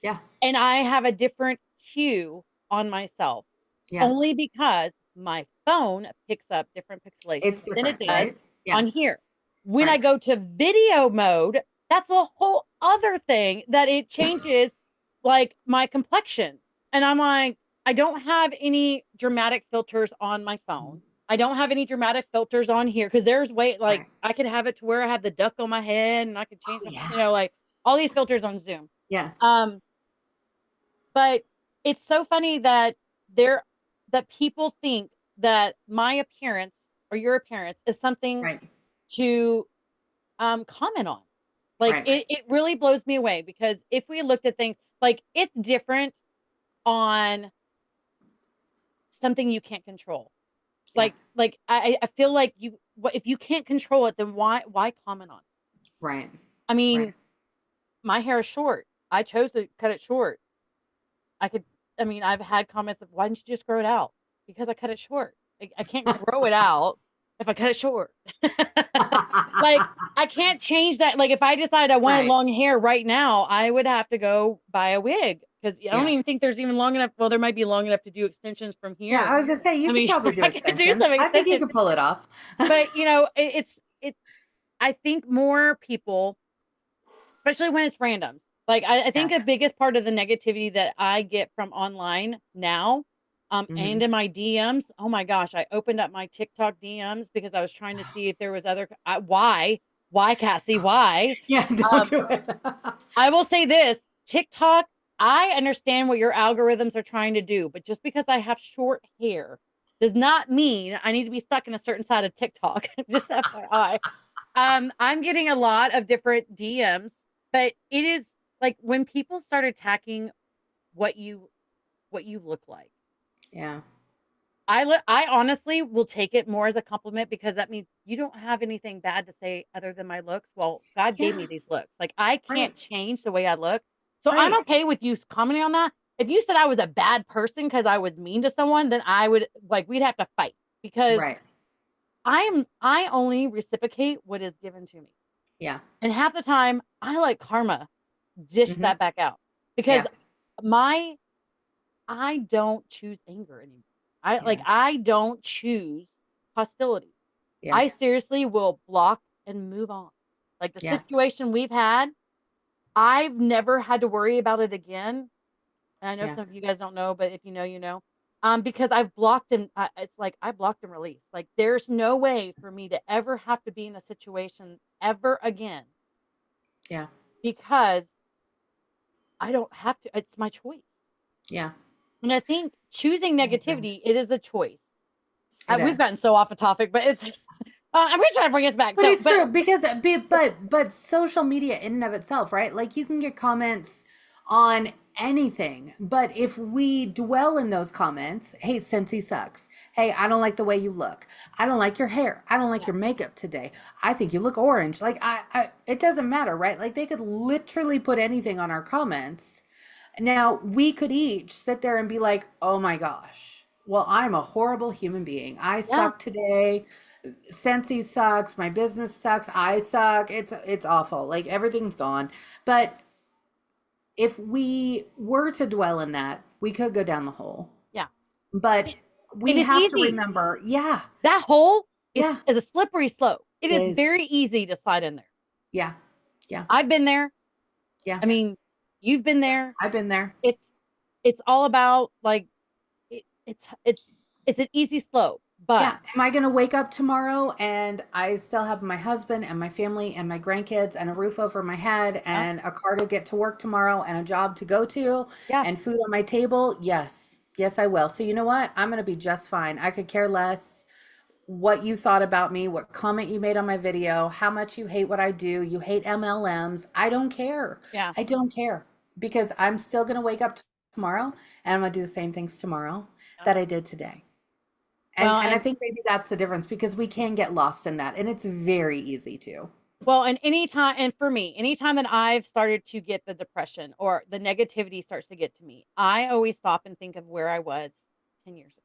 B: Yeah.
A: And I have a different hue on myself
B: Yeah.
A: only because my phone picks up different pixelation
B: It's
A: than it
B: different,
A: does
B: right? Yeah.
A: on here. When I
B: Right.
A: go to video mode, that's a whole other thing that it changes like my complexion. And I'm like, I don't have any dramatic filters on my phone. I don't have any dramatic filters on here because there's way like
B: Right.
A: I could have it to where I have the duck on my head and I could change
B: Oh
A: my,
B: yeah.
A: like all these filters on Zoom.
B: Yes.
A: Um, but it's so funny that there that people think that my appearance or your appearance is something
B: Right.
A: to comment on. Like
B: Right.
A: it really blows me away because if we looked at things like it's different on something you can't control.
B: Yeah.
A: Like I feel like you if you can't control it, then why comment on it?
B: Right.
A: I
B: Right.
A: mean, my hair is short. I chose to cut it short. I could, I mean, I've had comments of, why didn't you just grow it out? Because I cut it short. I can't grow it out if I cut it short. Like, I can't change that. Like, if I decide I wanted
B: Right.
A: long hair right now, I would have to go buy a wig because I don't
B: Yeah.
A: even think there's even long enough. Well, there might be long enough to do extensions from
B: Yeah,
A: here.
B: I was gonna say you
A: I
B: could
A: mean,
B: probably do
A: I could do
B: extensions.
A: some
B: I think you
A: extensions,
B: could pull it off.
A: but it's. I think more people, especially when it's randoms. Like I think
B: Yeah.
A: the biggest part of the negativity that I get from online now, and
B: Hmm.
A: in my DMs. Oh my gosh, I opened up my TikTok DMs because I was trying to see if there was other. Why, Cassie? Why?
B: Yeah, don't
A: Um,
B: do it.
A: I will say this: TikTok. I understand what your algorithms are trying to do, but just because I have short hair does not mean I need to be stuck in a certain side of TikTok. Just FYI. I'm getting a lot of different DMs, but it is like when people start attacking what you look like.
B: Yeah.
A: I honestly will take it more as a compliment because that means you don't have anything bad to say other than my looks. Well, God gave me
B: Yeah.
A: these looks. Like I can't
B: Right.
A: change the way I look. So I'm
B: Right.
A: okay with you commenting on that. If you said I was a bad person because I was mean to someone, then I would like we'd have to fight because
B: Right.
A: I only reciprocate what is given to me.
B: Yeah.
A: And half the time, I like karma dish
B: Hmm.
A: that back out because
B: Yeah.
A: my I don't choose anger anymore.
B: Yeah.
A: I don't choose hostility.
B: Yeah.
A: I seriously will block and move on. Like the
B: Yeah.
A: situation we've had, I've never had to worry about it again. And I know
B: Yeah.
A: some of you guys don't know, but if you know, you know. Because I've blocked and it's like I blocked and released. Like there's no way for me to ever have to be in a situation ever again
B: Yeah.
A: because I don't have to. It's my choice.
B: Yeah.
A: And I think choosing
B: I agree.
A: negativity, it is a choice.
B: It
A: We've
B: is.
A: gotten so off a topic, but it's. I'm gonna try to bring us back.
B: But
A: So,
B: it's
A: but
B: true because but social media in and of itself, right? Like you can get comments on anything, but if we dwell in those comments, hey, Scentsy sucks. Hey, I don't like the way you look. I don't like your hair. I don't like
A: yeah,
B: your makeup today. I think you look orange. Like it doesn't matter, right? Like they could literally put anything on our comments. Now we could each sit there and be like, oh my gosh. Well, I'm a horrible human being. I
A: yeah,
B: suck today. Sensi sucks, my business sucks, I suck. It's awful. Like everything's gone. But if we were to dwell in that, we could go down the hole.
A: yeah.
B: But
A: And
B: we
A: it's
B: have to
A: easy.
B: remember, yeah,
A: That hole
B: yeah,
A: is a slippery slope. It
B: it
A: is
B: is.
A: very easy to slide in there.
B: Yeah, yeah,
A: I've been there.
B: yeah.
A: I mean, you've been there.
B: I've been there.
A: It's it's all about like it, it's an easy slope, but
B: Yeah. Am I going to wake up tomorrow and I still have my husband and my family and my grandkids and a roof over my head
A: yeah,
B: and a car to get to work tomorrow and a job to go to
A: yeah,
B: and food on my table? Yes. Yes, I will. So you know what? I'm going to be just fine. I could care less what you thought about me, what comment you made on my video, how much you hate what I do. You hate MLMs. I don't care.
A: yeah.
B: I don't care because I'm still going to wake up tomorrow and I'm going to do the same things tomorrow
A: Yeah.
B: that I did today.
A: Well,
B: And I
A: and
B: think maybe that's the difference because we can get lost in that and it's very easy to.
A: Well, and anytime, and for me, anytime that I've started to get the depression or the negativity starts to get to me, I always stop and think of where I was 10 years ago.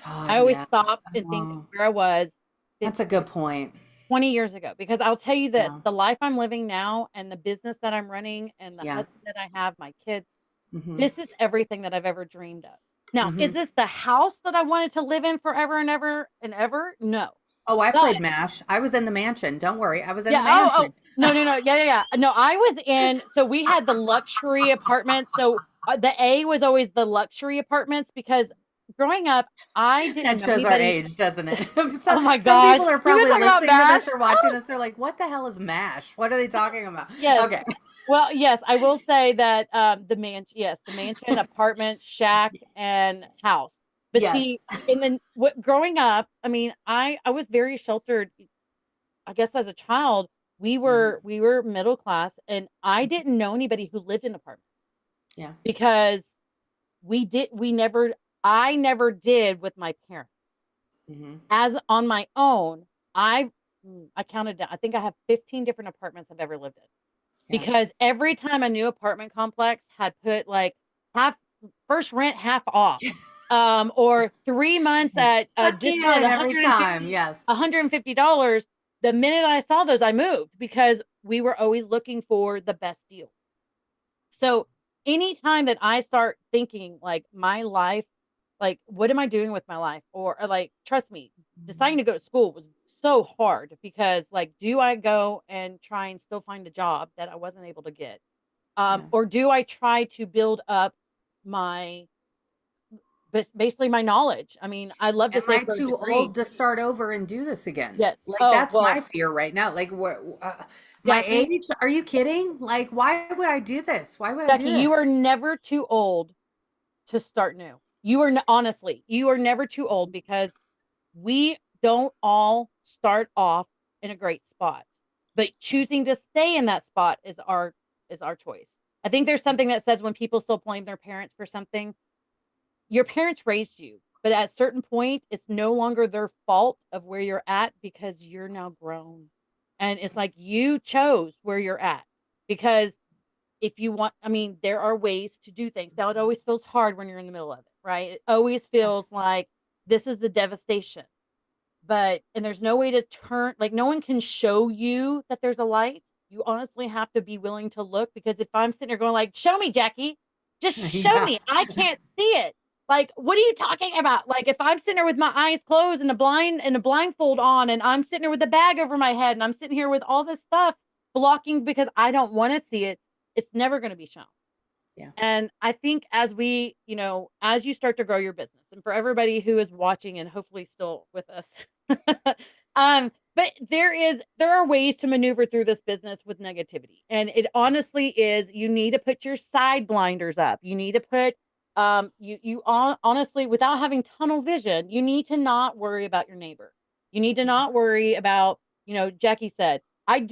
A: I
B: God,
A: always
B: yes.
A: stop and think of
B: Oh,
A: where I was
B: that's a good point.
A: 20 years ago, because I'll tell you this,
B: Yeah.
A: the life I'm living now and the business that I'm running and the
B: Yeah.
A: husband that I have, my kids,
B: Hmm.
A: this is everything that I've ever dreamed of. Now, is
B: Hmm.
A: this the house that I wanted to live in forever and ever and ever? No.
B: Oh, I
A: But
B: played MASH. I was in the mansion. Don't worry. I was in the
A: yeah. Oh,
B: mansion.
A: no, no, no. Yeah, yeah, yeah. No, I was in, so we had the luxury apartment. So the A was always the luxury apartments because growing up, I didn't
B: That
A: know
B: shows our
A: anybody.
B: age, doesn't it?
A: Oh my
B: Some
A: gosh.
B: people are
A: We've been
B: probably
A: talking about
B: listening to
A: MASH.
B: this or watching this. They're like, what the hell is MASH? What are they talking about?
A: Yes.
B: Okay.
A: Well, yes, I will say that the mansion, apartment, shack, and house. But see,
B: Yes.
A: in the growing up, I mean, I was very sheltered. I guess as a child,
B: Mhm.
A: we were middle class, and I didn't know anybody who lived in apartments
B: Yeah.
A: because we never I never did with my parents.
B: Hmm.
A: As on my own, I counted down. I think I have 15 different apartments I've ever lived in.
B: Yeah.
A: because every time a new apartment complex had put like half first rent half off, or 3 months at a
B: Suck
A: discount
B: in
A: of
B: every time. Yes.
A: $150, the minute I saw those, I moved because we were always looking for the best deal. So anytime that I start thinking like my life, like what am I doing with my life? Or like, trust me, deciding to go to school was so hard because like, do I go and try and still find a job that I wasn't able to get?
B: Yeah.
A: Or do I try to build up my basically my knowledge? I mean, I love to
B: Am
A: say
B: I
A: for a
B: too
A: degree.
B: old to start over and do this again?
A: Yes.
B: Like,
A: Oh,
B: that's
A: well,
B: my fear right now. Like, what, my
A: Jacqui,
B: age? Are you kidding? Like, why would I do this? Why would I do
A: Jacqui, you are
B: this?
A: never too old to start new. You are honestly, you are never too old because we don't all start off in a great spot, but choosing to stay in that spot is our choice. I think there's something that says when people still blame their parents for something, your parents raised you, but at a certain point, it's no longer their fault of where you're at because you're now grown. And it's like you chose where you're at because if you want, I mean, there are ways to do things. Now, it always feels hard when you're in the middle of it, right? It always feels like this is the devastation. But, and there's no way to turn, like, no one can show you that there's a light. You honestly have to be willing to look because if I'm sitting there going, like, show me, Jacqui, just show
B: Yeah.
A: me, I can't see it. Like, what are you talking about? Like, if I'm sitting there with my eyes closed and a blindfold on, and I'm sitting there with a bag over my head, and I'm sitting here with all this stuff blocking because I don't want to see it, it's never going to be shown.
B: Yeah.
A: And I think as we, as you start to grow your business, and for everybody who is watching and hopefully still with us, but there are ways to maneuver through this business with negativity. And it honestly is, you need to put your side blinders up. You need to put, honestly, without having tunnel vision, you need to not worry about your neighbor. You need to not worry about, Jacqui said, I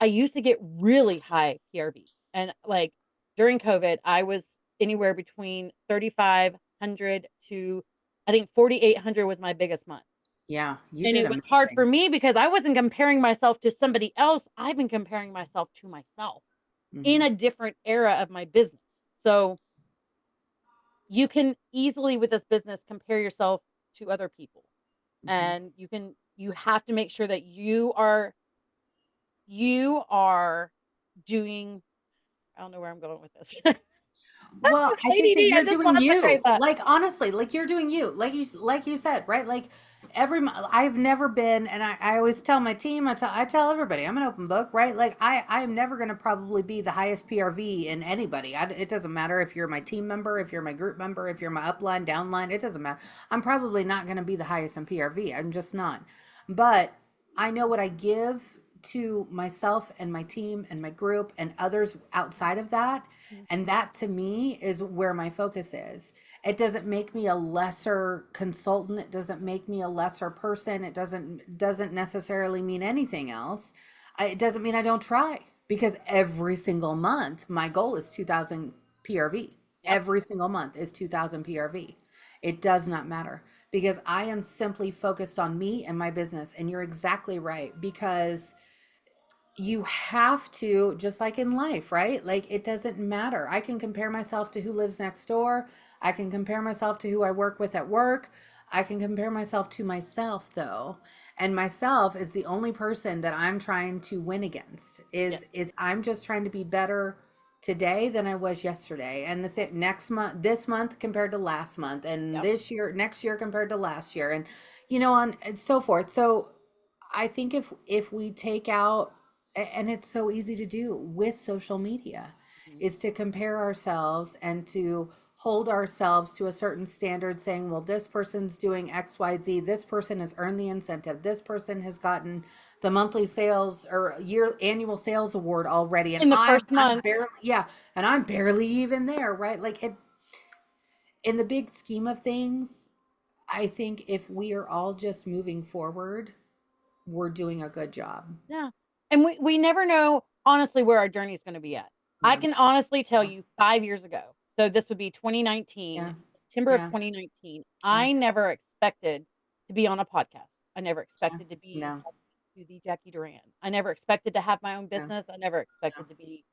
A: used to get really high PRV. And like, during COVID, I was anywhere between 3,500 to I think 4,800 was my biggest month.
B: Yeah. You
A: And
B: did
A: it was hard for
B: amazing.
A: me because I wasn't comparing myself to somebody else. I've been comparing myself to myself in
B: Hmm.
A: a different era of my business. So you can easily with this business compare yourself to other people.
B: Hmm.
A: And you have to make sure that you are doing, I don't know where I'm going with this.
B: Well, I think that
A: ADD, I
B: you're
A: just
B: doing
A: lost my train
B: you.
A: of thought.
B: Like, honestly, like you're doing you. Like you said, right? Like I've never been, and I always tell my team, I tell everybody, I'm an open book, right? Like I am never going to probably be the highest PRV in anybody. It doesn't matter if you're my team member, if you're my group member, if you're my upline, downline, it doesn't matter. I'm probably not going to be the highest in PRV. I'm just not. But I know what I give to myself and my team and my group and others outside of that, and that to me is where my focus is. It doesn't make me a lesser consultant. It doesn't make me a lesser person. It doesn't necessarily mean anything else. It doesn't mean I don't try, because every single month my goal is 2,000 PRV.
A: Yep.
B: Every single month is 2,000 PRV. It does not matter because I am simply focused on me and my business. And you're exactly right, because you have to, just like in life, right? Like, it doesn't matter. I can compare myself to who lives next door. I can compare myself to who I work with at work. I can compare myself to myself, though. And myself is the only person that I'm trying to win against.
A: Yes.
B: Is I'm just trying to be better today than I was yesterday, and next month, this month compared to last month, and
A: Yep.
B: this year, next year compared to last year, and on and so forth. So I think if we take out, and it's so easy to do with social media,
A: Mhm.
B: is to compare ourselves and to hold ourselves to a certain standard, saying, well, this person's doing XYZ, this person has earned the incentive, this person has gotten the monthly sales or annual sales award already, and
A: In the
B: I'm
A: first
B: I'm
A: month.
B: barely, yeah, and I'm barely even there, right? Like, in the big scheme of things, I think if we are all just moving forward, we're doing a good job.
A: Yeah. And we never know honestly where our journey is going to be at. I
B: Yeah.
A: can honestly tell you 5 years ago. So this would be 2019,
B: Yeah.
A: September of
B: Yeah.
A: 2019.
B: Yeah.
A: I never expected to be on a podcast. I never
B: Yeah.
A: expected to be
B: No.
A: to the Jacqui Duran. I never expected to have my own
B: No.
A: business. I never
B: No.
A: expected to be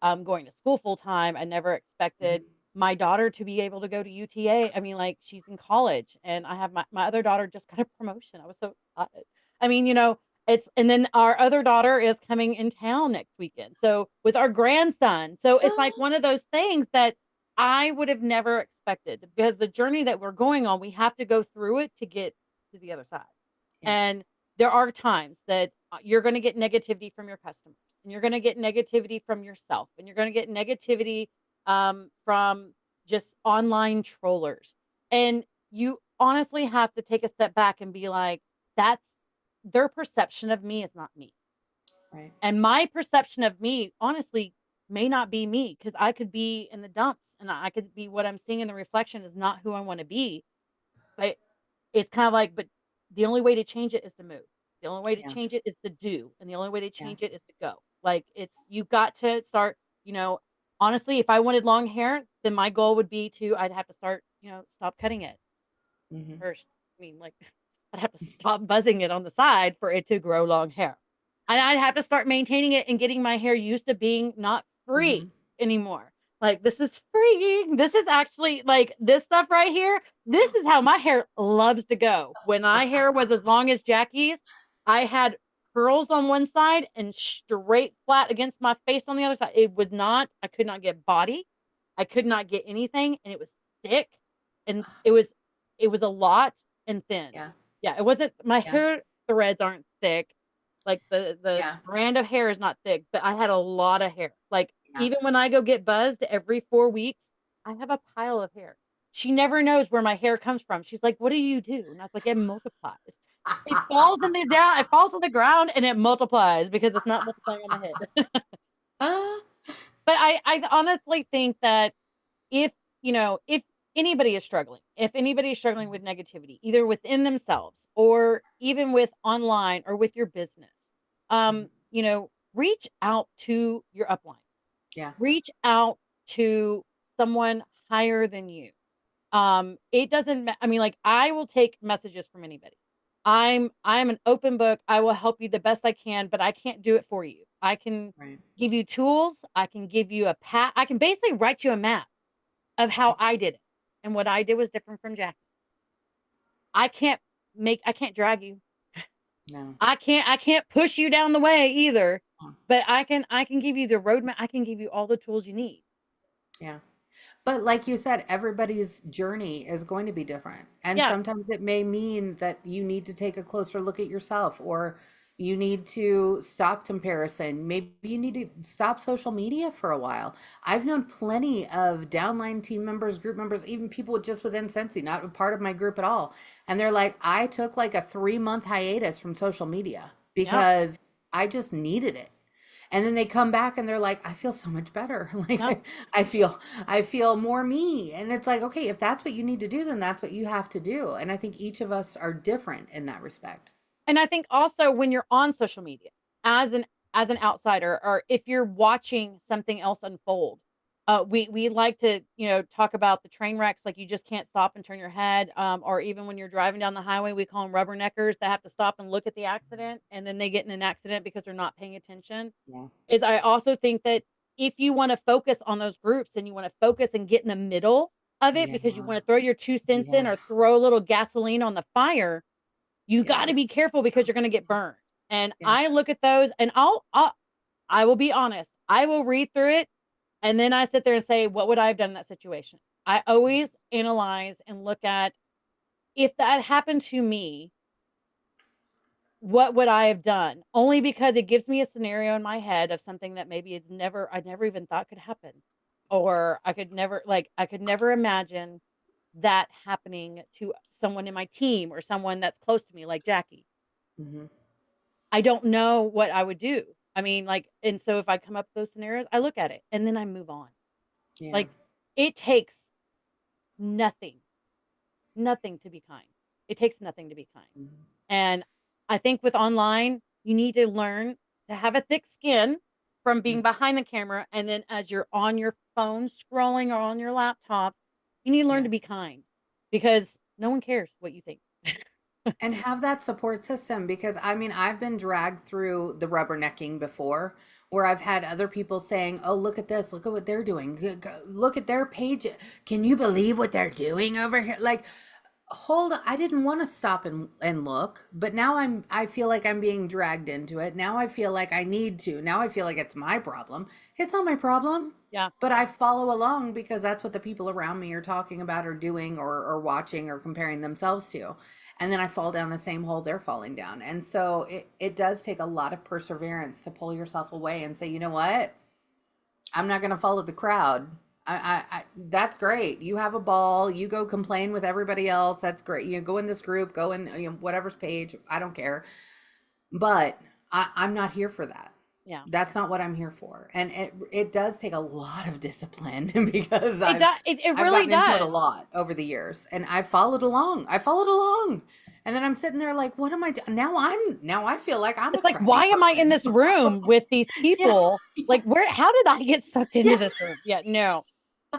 A: going to school full time. I never expected
B: Mhm.
A: my daughter to be able to go to UTA. I mean, like, she's in college, and I have my other daughter just got a promotion. I was so excited. I mean, and then our other daughter is coming in town next weekend. So with our grandson. So it's like one of those things that I would have never expected, because the journey that we're going on, we have to go through it to get to the other side.
B: Yeah.
A: And there are times that you're going to get negativity from your customers, and you're going to get negativity from yourself, and you're going to get negativity from just online trollers. And you honestly have to take a step back and be like, that's their perception of me is not me.
B: Right.
A: And my perception of me, honestly, may not be me, because I could be in the dumps, and I could be, what I'm seeing in the reflection is not who I want to be. But it's kind of like, but the only way to change it is to move. The only way to
B: Yeah.
A: change it is to do. And the only way to
B: Yeah.
A: change it is to go. Like, you got to start, honestly, if I wanted long hair, then my goal would be I'd have to start, stop cutting it
B: Mhm.
A: first. I mean, like, I'd have to stop buzzing it on the side for it to grow long hair. And I'd have to start maintaining it and getting my hair used to being not free
B: Mhm.
A: anymore. Like, this is freeing. This is actually, like, this stuff right here. This is how my hair loves to go. When my hair was as long as Jacqui's, I had curls on one side and straight flat against my face on the other side. I could not get body. I could not get anything. And it was thick, and it was a lot and thin.
B: Yeah.
A: Yeah, it wasn't, my
B: Yeah.
A: hair threads aren't thick. Like, the
B: Yeah.
A: strand of hair is not thick, but I had a lot of hair. Like,
B: Yeah.
A: even when I go get buzzed every 4 weeks, I have a pile of hair. She never knows where my hair comes from. She's like, "What do you do?" And I was like, "It multiplies. It falls on the ground and it multiplies, because it's not multiplying on my head."
B: Ah.
A: But I honestly think that if, if anybody is struggling with negativity, either within themselves or even with online or with your business,
B: Mhm.
A: reach out to your upline.
B: Yeah.
A: Reach out to someone higher than you. It doesn't I mean, like, I will take messages from anybody. I'm an open book. I will help you the best I can, but I can't do it for you. I can
B: Right.
A: give you tools. I can give you I can basically write you a map of how I did it. And what I did was different from Jacqui. I can't drag you.
B: No.
A: I can't push you down the way either,
B: Oh,
A: but I can give you the roadmap. I can give you all the tools you need.
B: yeah. But like you said, everybody's journey is going to be different. And
A: Yeah.
B: sometimes it may mean that you need to take a closer look at yourself, or you need to stop comparison. Maybe you need to stop social media for a while. I've known plenty of downline team members, group members, even people just within Sensi, not a part of my group at all. And they're like, I took like a 3-month hiatus from social media
A: Yep.
B: because I just needed it. And then they come back and they're like, I feel so much better. Like
A: Yep.
B: I feel more me. And it's like, okay, if that's what you need to do, then that's what you have to do. And I think each of us are different in that respect.
A: And I think also, when you're on social media as an outsider, or if you're watching something else unfold, we like to, talk about the train wrecks, like, you just can't stop and turn your head, or even when you're driving down the highway, we call them rubberneckers, that have to stop and look at the accident, and then they get in an accident because they're not paying attention.
B: Yeah.
A: Is I also think that if you want to focus on those groups, and you want to focus and get in the middle of it,
B: Yeah.
A: because you want to throw your 2 cents in,
B: Yeah.
A: or throw a little gasoline on the fire, you
B: Yeah.
A: gotta be careful, because you're gonna get burned. And
B: Yeah.
A: I look at those, and I will be honest, I will read through it, and then I sit there and say, "What would I have done in that situation?" I always analyze and look at, if that happened to me, what would I have done? Only because it gives me a scenario in my head of something that maybe I never even thought could happen. Or I could never imagine that happening to someone in my team, or someone that's close to me, like Jacqui.
B: Hmm.
A: I don't know what I would do. I mean, like, and so if I come up with those scenarios, I look at it and then I move on.
B: Yeah.
A: Like, it takes nothing, nothing to be kind. It takes nothing to be kind.
B: Mhm.
A: And I think with online, you need to learn to have a thick skin from being behind the camera. And then as you're on your phone scrolling, or on your laptop, you need to learn
B: Yeah.
A: to be kind, because no one cares what you think.
B: And have that support system, because I mean, I've been dragged through the rubbernecking before, where I've had other people saying, "Oh, look at this. Look at what they're doing. Look at their page. Can you believe what they're doing over here?" Like, hold on. I didn't want to stop and look, but now I feel like I'm being dragged into it. Now I feel like I need to. Now I feel like it's my problem. It's not my problem.
A: Yeah.
B: But I follow along because that's what the people around me are talking about or doing or watching or comparing themselves to. And then I fall down the same hole they're falling down. And so it does take a lot of perseverance to pull yourself away and say, you know what? I'm not going to follow the crowd. That's great. You have a ball. You go complain with everybody else. That's great. You go in this group, go in, whatever's page. I don't care. But I'm not here for that.
A: Yeah.
B: That's not what I'm here for. And it does take a lot of discipline because
A: It
B: I've
A: really
B: gotten into it a
A: does.
B: lot over the years, and I followed along. I followed along. And then I'm sitting there like, what am I doing? Now I feel like I'm a
A: It's like,
B: crappy
A: why am I in
B: person.
A: this room with these
B: Yeah.
A: people? Like, how did I get sucked into
B: Yeah.
A: this room? Yeah, no.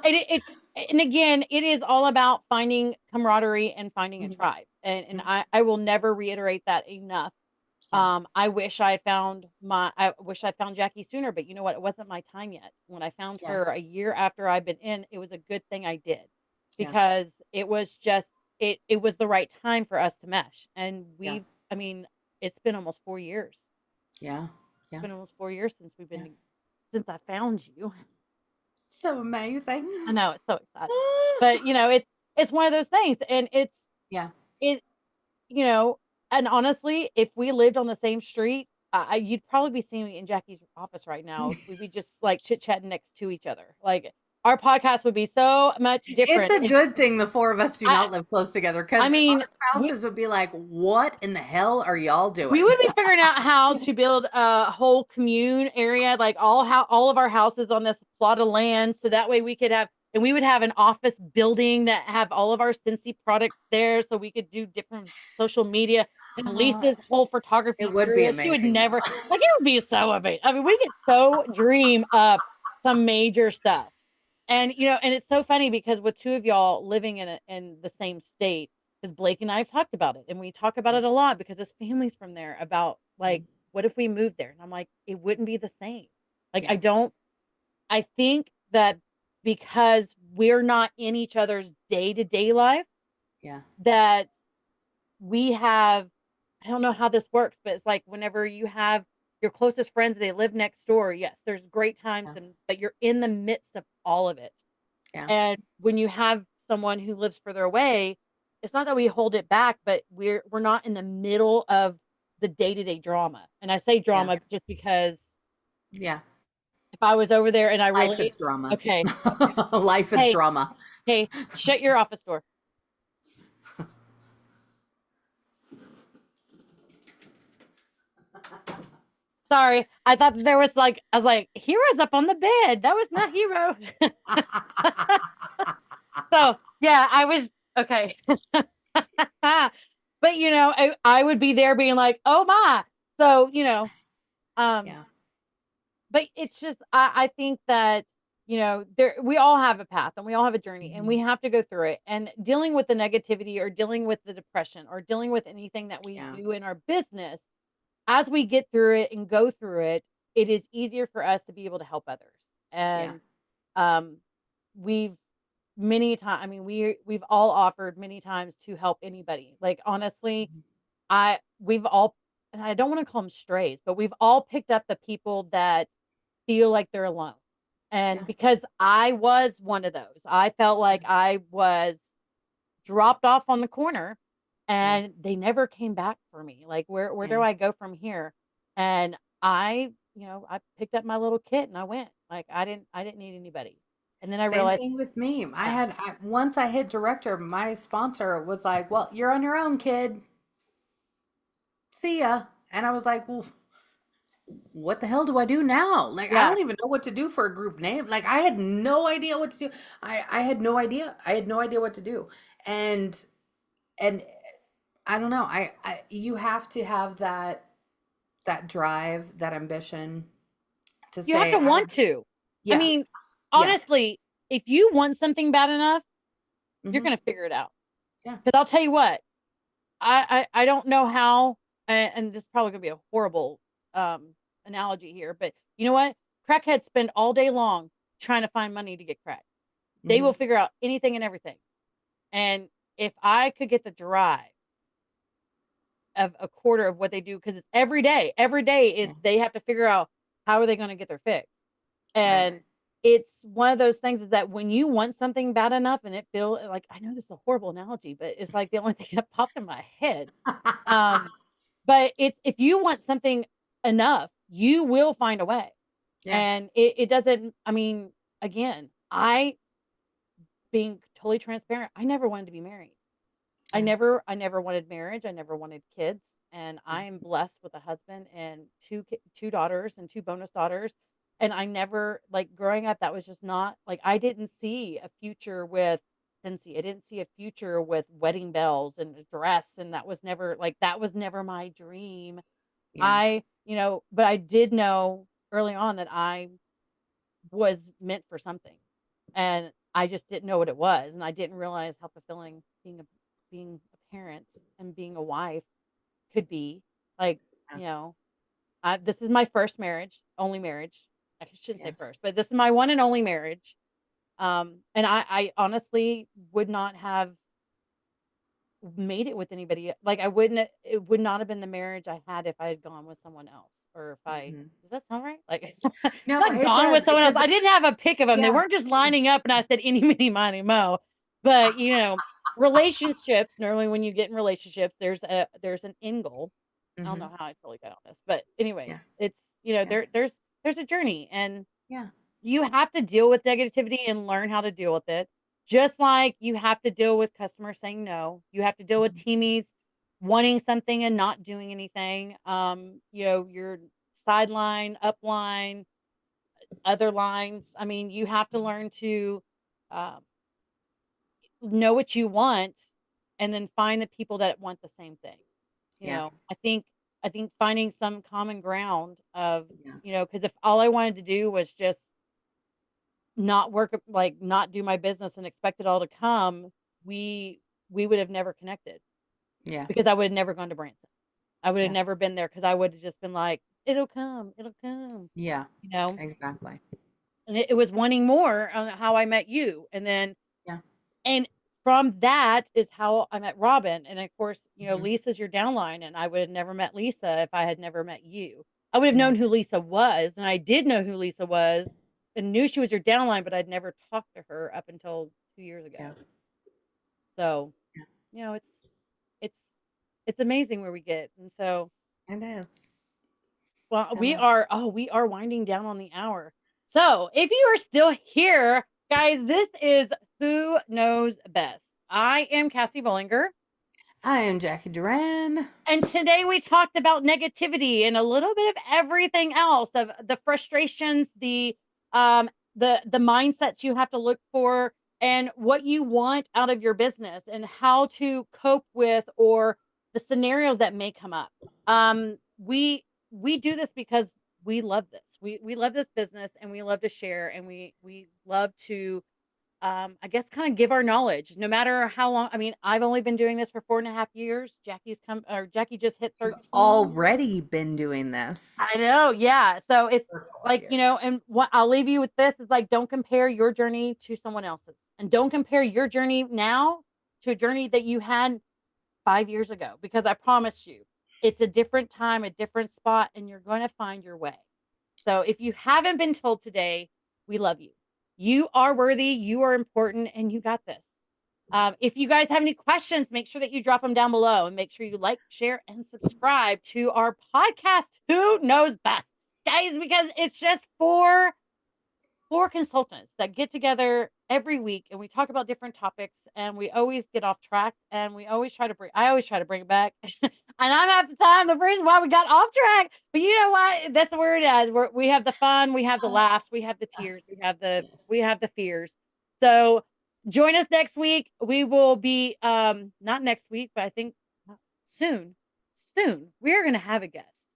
A: And again, it is all about finding camaraderie and finding a
B: Mhm.
A: tribe. And
B: Mhm.
A: I will never reiterate that enough.
B: Yeah.
A: I wish I wish I found Jacqui sooner, but you know what? It wasn't my time yet. When I found
B: Yeah.
A: her a year after I've been in, it was a good thing I did,
B: Yeah.
A: because it was just it was the right time for us to mesh. And
B: Yeah.
A: I mean, it's been almost 4 years.
B: Yeah.
A: It's
B: Yeah.
A: been almost 4 years
B: Yeah.
A: since I found you.
B: So amazing.
A: I know, it's so exciting. But it's one of those things, and
B: Yeah.
A: it you know, and honestly, if we lived on the same street, you'd probably be seeing me in Jackie's office right now. We'd be just like chit chatting next to each other. Like, our podcast would be so much
B: It's
A: different.
B: a good thing the four of us do
A: I
B: not live close together,
A: I
B: because
A: mean,
B: our spouses would be like, what in the hell are y'all
A: we
B: doing?
A: would be figuring out how to build a whole commune area, like all of our houses on this plot of land, so that way we would have an office building that have all of our Scentsy products there, so we could do different social media. And Lisa's whole
B: It
A: photography
B: would be
A: area, she would
B: amazing though.
A: never, like, it would be so amazing. I mean, we could so dream up some major stuff. And and it's so funny because with two of y'all living in the same state, because Blake and I have talked about it, and we talk about it a lot because his family's from there, about like,
B: Mhm.
A: what if we moved there? And I'm like, it wouldn't be the same. Like,
B: Yeah.
A: I think that because we're not in each other's day-to-day life,
B: Yeah.
A: that we have, I don't know how this works, but it's like whenever you have your closest friends, they live next door. Yes, there's great times,
B: Yeah.
A: but you're in the midst of all of it.
B: Yeah.
A: And when you have someone who lives further away, it's not that we hold it back, but we're not in the middle of the day-to-day drama. And I say
B: Yeah.
A: drama just because
B: Yeah.
A: if I was over there and I
B: Life
A: really
B: is drama.
A: okay, okay.
B: Life is
A: Hey,
B: drama.
A: hey, shut your office door. Sorry. I thought there was I was like, Hero's up on the bed. That was not Hero. So yeah, I was okay. But I would be there being like, oh my. So, um,
B: Yeah.
A: but it's just I think that, there we all have a path and we all have a journey and we
B: Mhm.
A: have to go through it. And dealing with the negativity or dealing with the depression or dealing with anything that we
B: Yeah.
A: do in our business, as we get through it and go through it, it is easier for us to be able to help others.
B: Yeah.
A: And um we've many times, I mean, we've all offered many times to help anybody. Like, honestly,
B: Mhm.
A: we've all, and I don't want to call them strays, but we've all picked up the people that feel like they're alone. And
B: Yeah.
A: because I was one of those, I felt like I was dropped off on the corner
B: Yeah.
A: and they never came back for me. Like, where
B: Yeah.
A: do I go from here? And I picked up my little kit and I went. Like, I didn't need anybody. And then I
B: Same
A: realized,
B: thing with me.
A: yeah,
B: Once I hit director, my sponsor was like, "Well, you're on your own, kid. See ya." And I was like, "Well, what the hell do I do now? Like, I
A: yeah.
B: don't even know what to do for a group name. Like, I had no idea what to do. I had no idea. I had no idea what to do. And and I don't know. You have to have that drive, that ambition to
A: You have
B: say,
A: to want to. I
B: yeah,
A: mean,
B: yeah,
A: honestly, if you want something bad enough, you're
B: hmm,
A: gonna figure it out.
B: yeah,
A: Because I'll tell you what, I don't know how, and this is probably gonna be a horrible analogy here, but you know what? Crackheads spend all day long trying to find money to get crack. They will
B: Mhm.
A: figure out anything and everything. And if I could get the drive of a quarter of what they do, because it's every day is
B: Yeah.
A: they have to figure out how are they going to get their fix.
B: Right.
A: And it's one of those things is that when you want something bad enough and it feel like, I know this is a horrible analogy, but it's like the only thing that popped in my head. Um, but it's if you want something enough, you will find a way.
B: Yeah.
A: And it doesn't, I mean, again, I being totally transparent, I never wanted to be married.
B: Yeah.
A: I never wanted marriage. I never wanted kids, and I am blessed with a husband and two daughters and two bonus daughters. And I never like growing up. That was just not like I didn't see a future with Cincy. I didn't see a future with wedding bells and a dress, and that was never my dream.
B: Yeah.
A: But I did know early on that I was meant for something, and I just didn't know what it was, and I didn't realize how fulfilling being a parent and being a wife could be. Like,
B: Yeah.
A: you know, this is my first marriage, only marriage. I shouldn't say
B: Yes.
A: first, but this is my one and only marriage. And I honestly would not have made it with anybody. Like I wouldn't. It would not have been the marriage I had if I had gone with someone else, or if I.
B: Mhm.
A: Does that sound right? Like
B: No,
A: not
B: it
A: gone with
B: does
A: someone else.
B: because
A: I didn't have a pick of them. They
B: yeah.
A: weren't just lining up, and I said, "Any, mini, miny, mo." But relationships. Normally, when you get in relationships, there's an end goal. I don't
B: Mhm.
A: know how I totally got on this, but
B: Yeah.
A: anyways, it's
B: Yeah.
A: there's a journey, and
B: Yeah.
A: you have to deal with negativity and learn how to deal with it. Just like you have to deal with customers saying no. You have to deal with
B: Mhm.
A: teamies wanting something and not doing anything. Your sideline, upline, other lines. I mean, you have to learn to um, know what you want and then find the people that want the same thing.
B: Yeah.
A: I think finding some common ground of,
B: Yes.
A: because if all I wanted to do was just not work like not do my business and expect it all to come, we we would have never connected
B: Yeah.
A: because I would have never gone to Branson. I would have
B: Yeah.
A: never been there because I would have just been like, it'll come,
B: Yeah.
A: you know.
B: Exactly.
A: And it was wanting more on how I met you, and then
B: Yeah.
A: and from that is how I met Robin, and of course,
B: Mhm.
A: Lisa's your downline, and I would have never met Lisa if I had never met you. I would have
B: Yeah.
A: known who Lisa was, and I did know who Lisa was, and knew she was your downline, but I'd never talked to her up until 2 years
B: Yeah.
A: ago. So,
B: Yeah.
A: it's it's amazing where we get, and so
B: It is.
A: well,
B: I love
A: we are winding down on the hour. So, if you are still here, guys, this is Who Knows Best. I am Cassie Bollinger.
B: I am Jacqui Duran.
A: And today we talked about negativity and a little bit of everything else of the frustrations, the mindsets you have to look for and what you want out of your business and how to cope with or the scenarios that may come up. We do this because we love this. We love this business and we love to share and we love to I guess kind of give our knowledge no matter how long. I mean, I've only been doing this for 4.5 years. Jacqui just hit
B: We've
A: 13.
B: already been doing this
A: I know. Yeah. So it's
B: for 4 years.
A: like, and what I'll leave you with this is like, don't compare your journey to someone else's and don't compare your journey now to a journey that you had 5 years ago, because I promise you it's a different time, a different spot, and you're going to find your way. So if you haven't been told today, we love you. You are worthy, you are important, and you got this. If you guys have any questions, make sure that you drop them down below and make sure you like, share, and subscribe to our podcast, Who Knows Best? Guys, because it's just four consultants that get together every week and we talk about different topics and we always get off track and I always try to bring it back. And I'm half the time the reason why we got off track. But you know what? That's where it is. We have the fun, we have the laughs, we have the tears,
B: Yes.
A: we have the fears. So join us next week. We will be not next week, but I think soon. Soon we are gonna have a guest.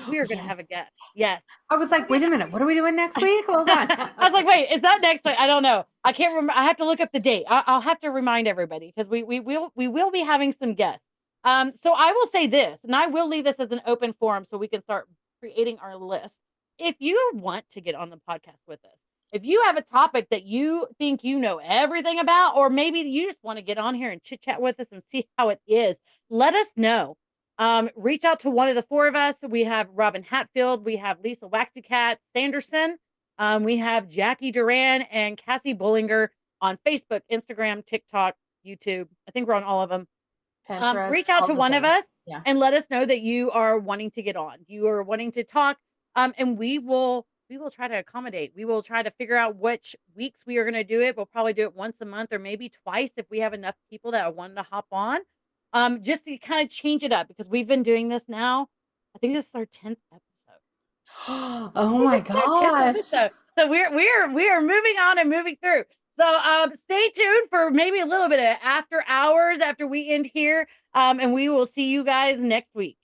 A: We are gonna
B: Yes.
A: have a guest. Yes.
B: I was like, wait a minute. What are we doing next week? Hold on.
A: I was like, wait, is that next week? I don't know. I can't remember. I have to look up the date. I'll have to remind everybody because we will be having some guests. So I will say this, and I will leave this as an open forum so we can start creating our list. If you want to get on the podcast with us, if you have a topic that you think you know everything about, or maybe you just want to get on here and chit chat with us and see how it is, let us know. Reach out to one of the four of us. We have Robin Hatfield, we have Lisa WaxyCat Sanderson, we have Jacqui Duran and Cassie Bollinger on Facebook, Instagram, TikTok, YouTube. I think we're on all of them.
B: Pinterest,
A: Reach out
B: all
A: to
B: the
A: one of
B: things.
A: us
B: Yeah.
A: and let us know that you are wanting to get on. You are wanting to talk, and we will try to accommodate. We will try to figure out which weeks we are going to do it. We'll probably do it once a month or maybe twice if we have enough people that are wanting to hop on. Just to kind of change it up because we've been doing this now. I think this is our 10th episode.
B: Oh my gosh.
A: So we are moving on and moving through. So stay tuned for maybe a little bit of after hours after we end here. And we will see you guys next week.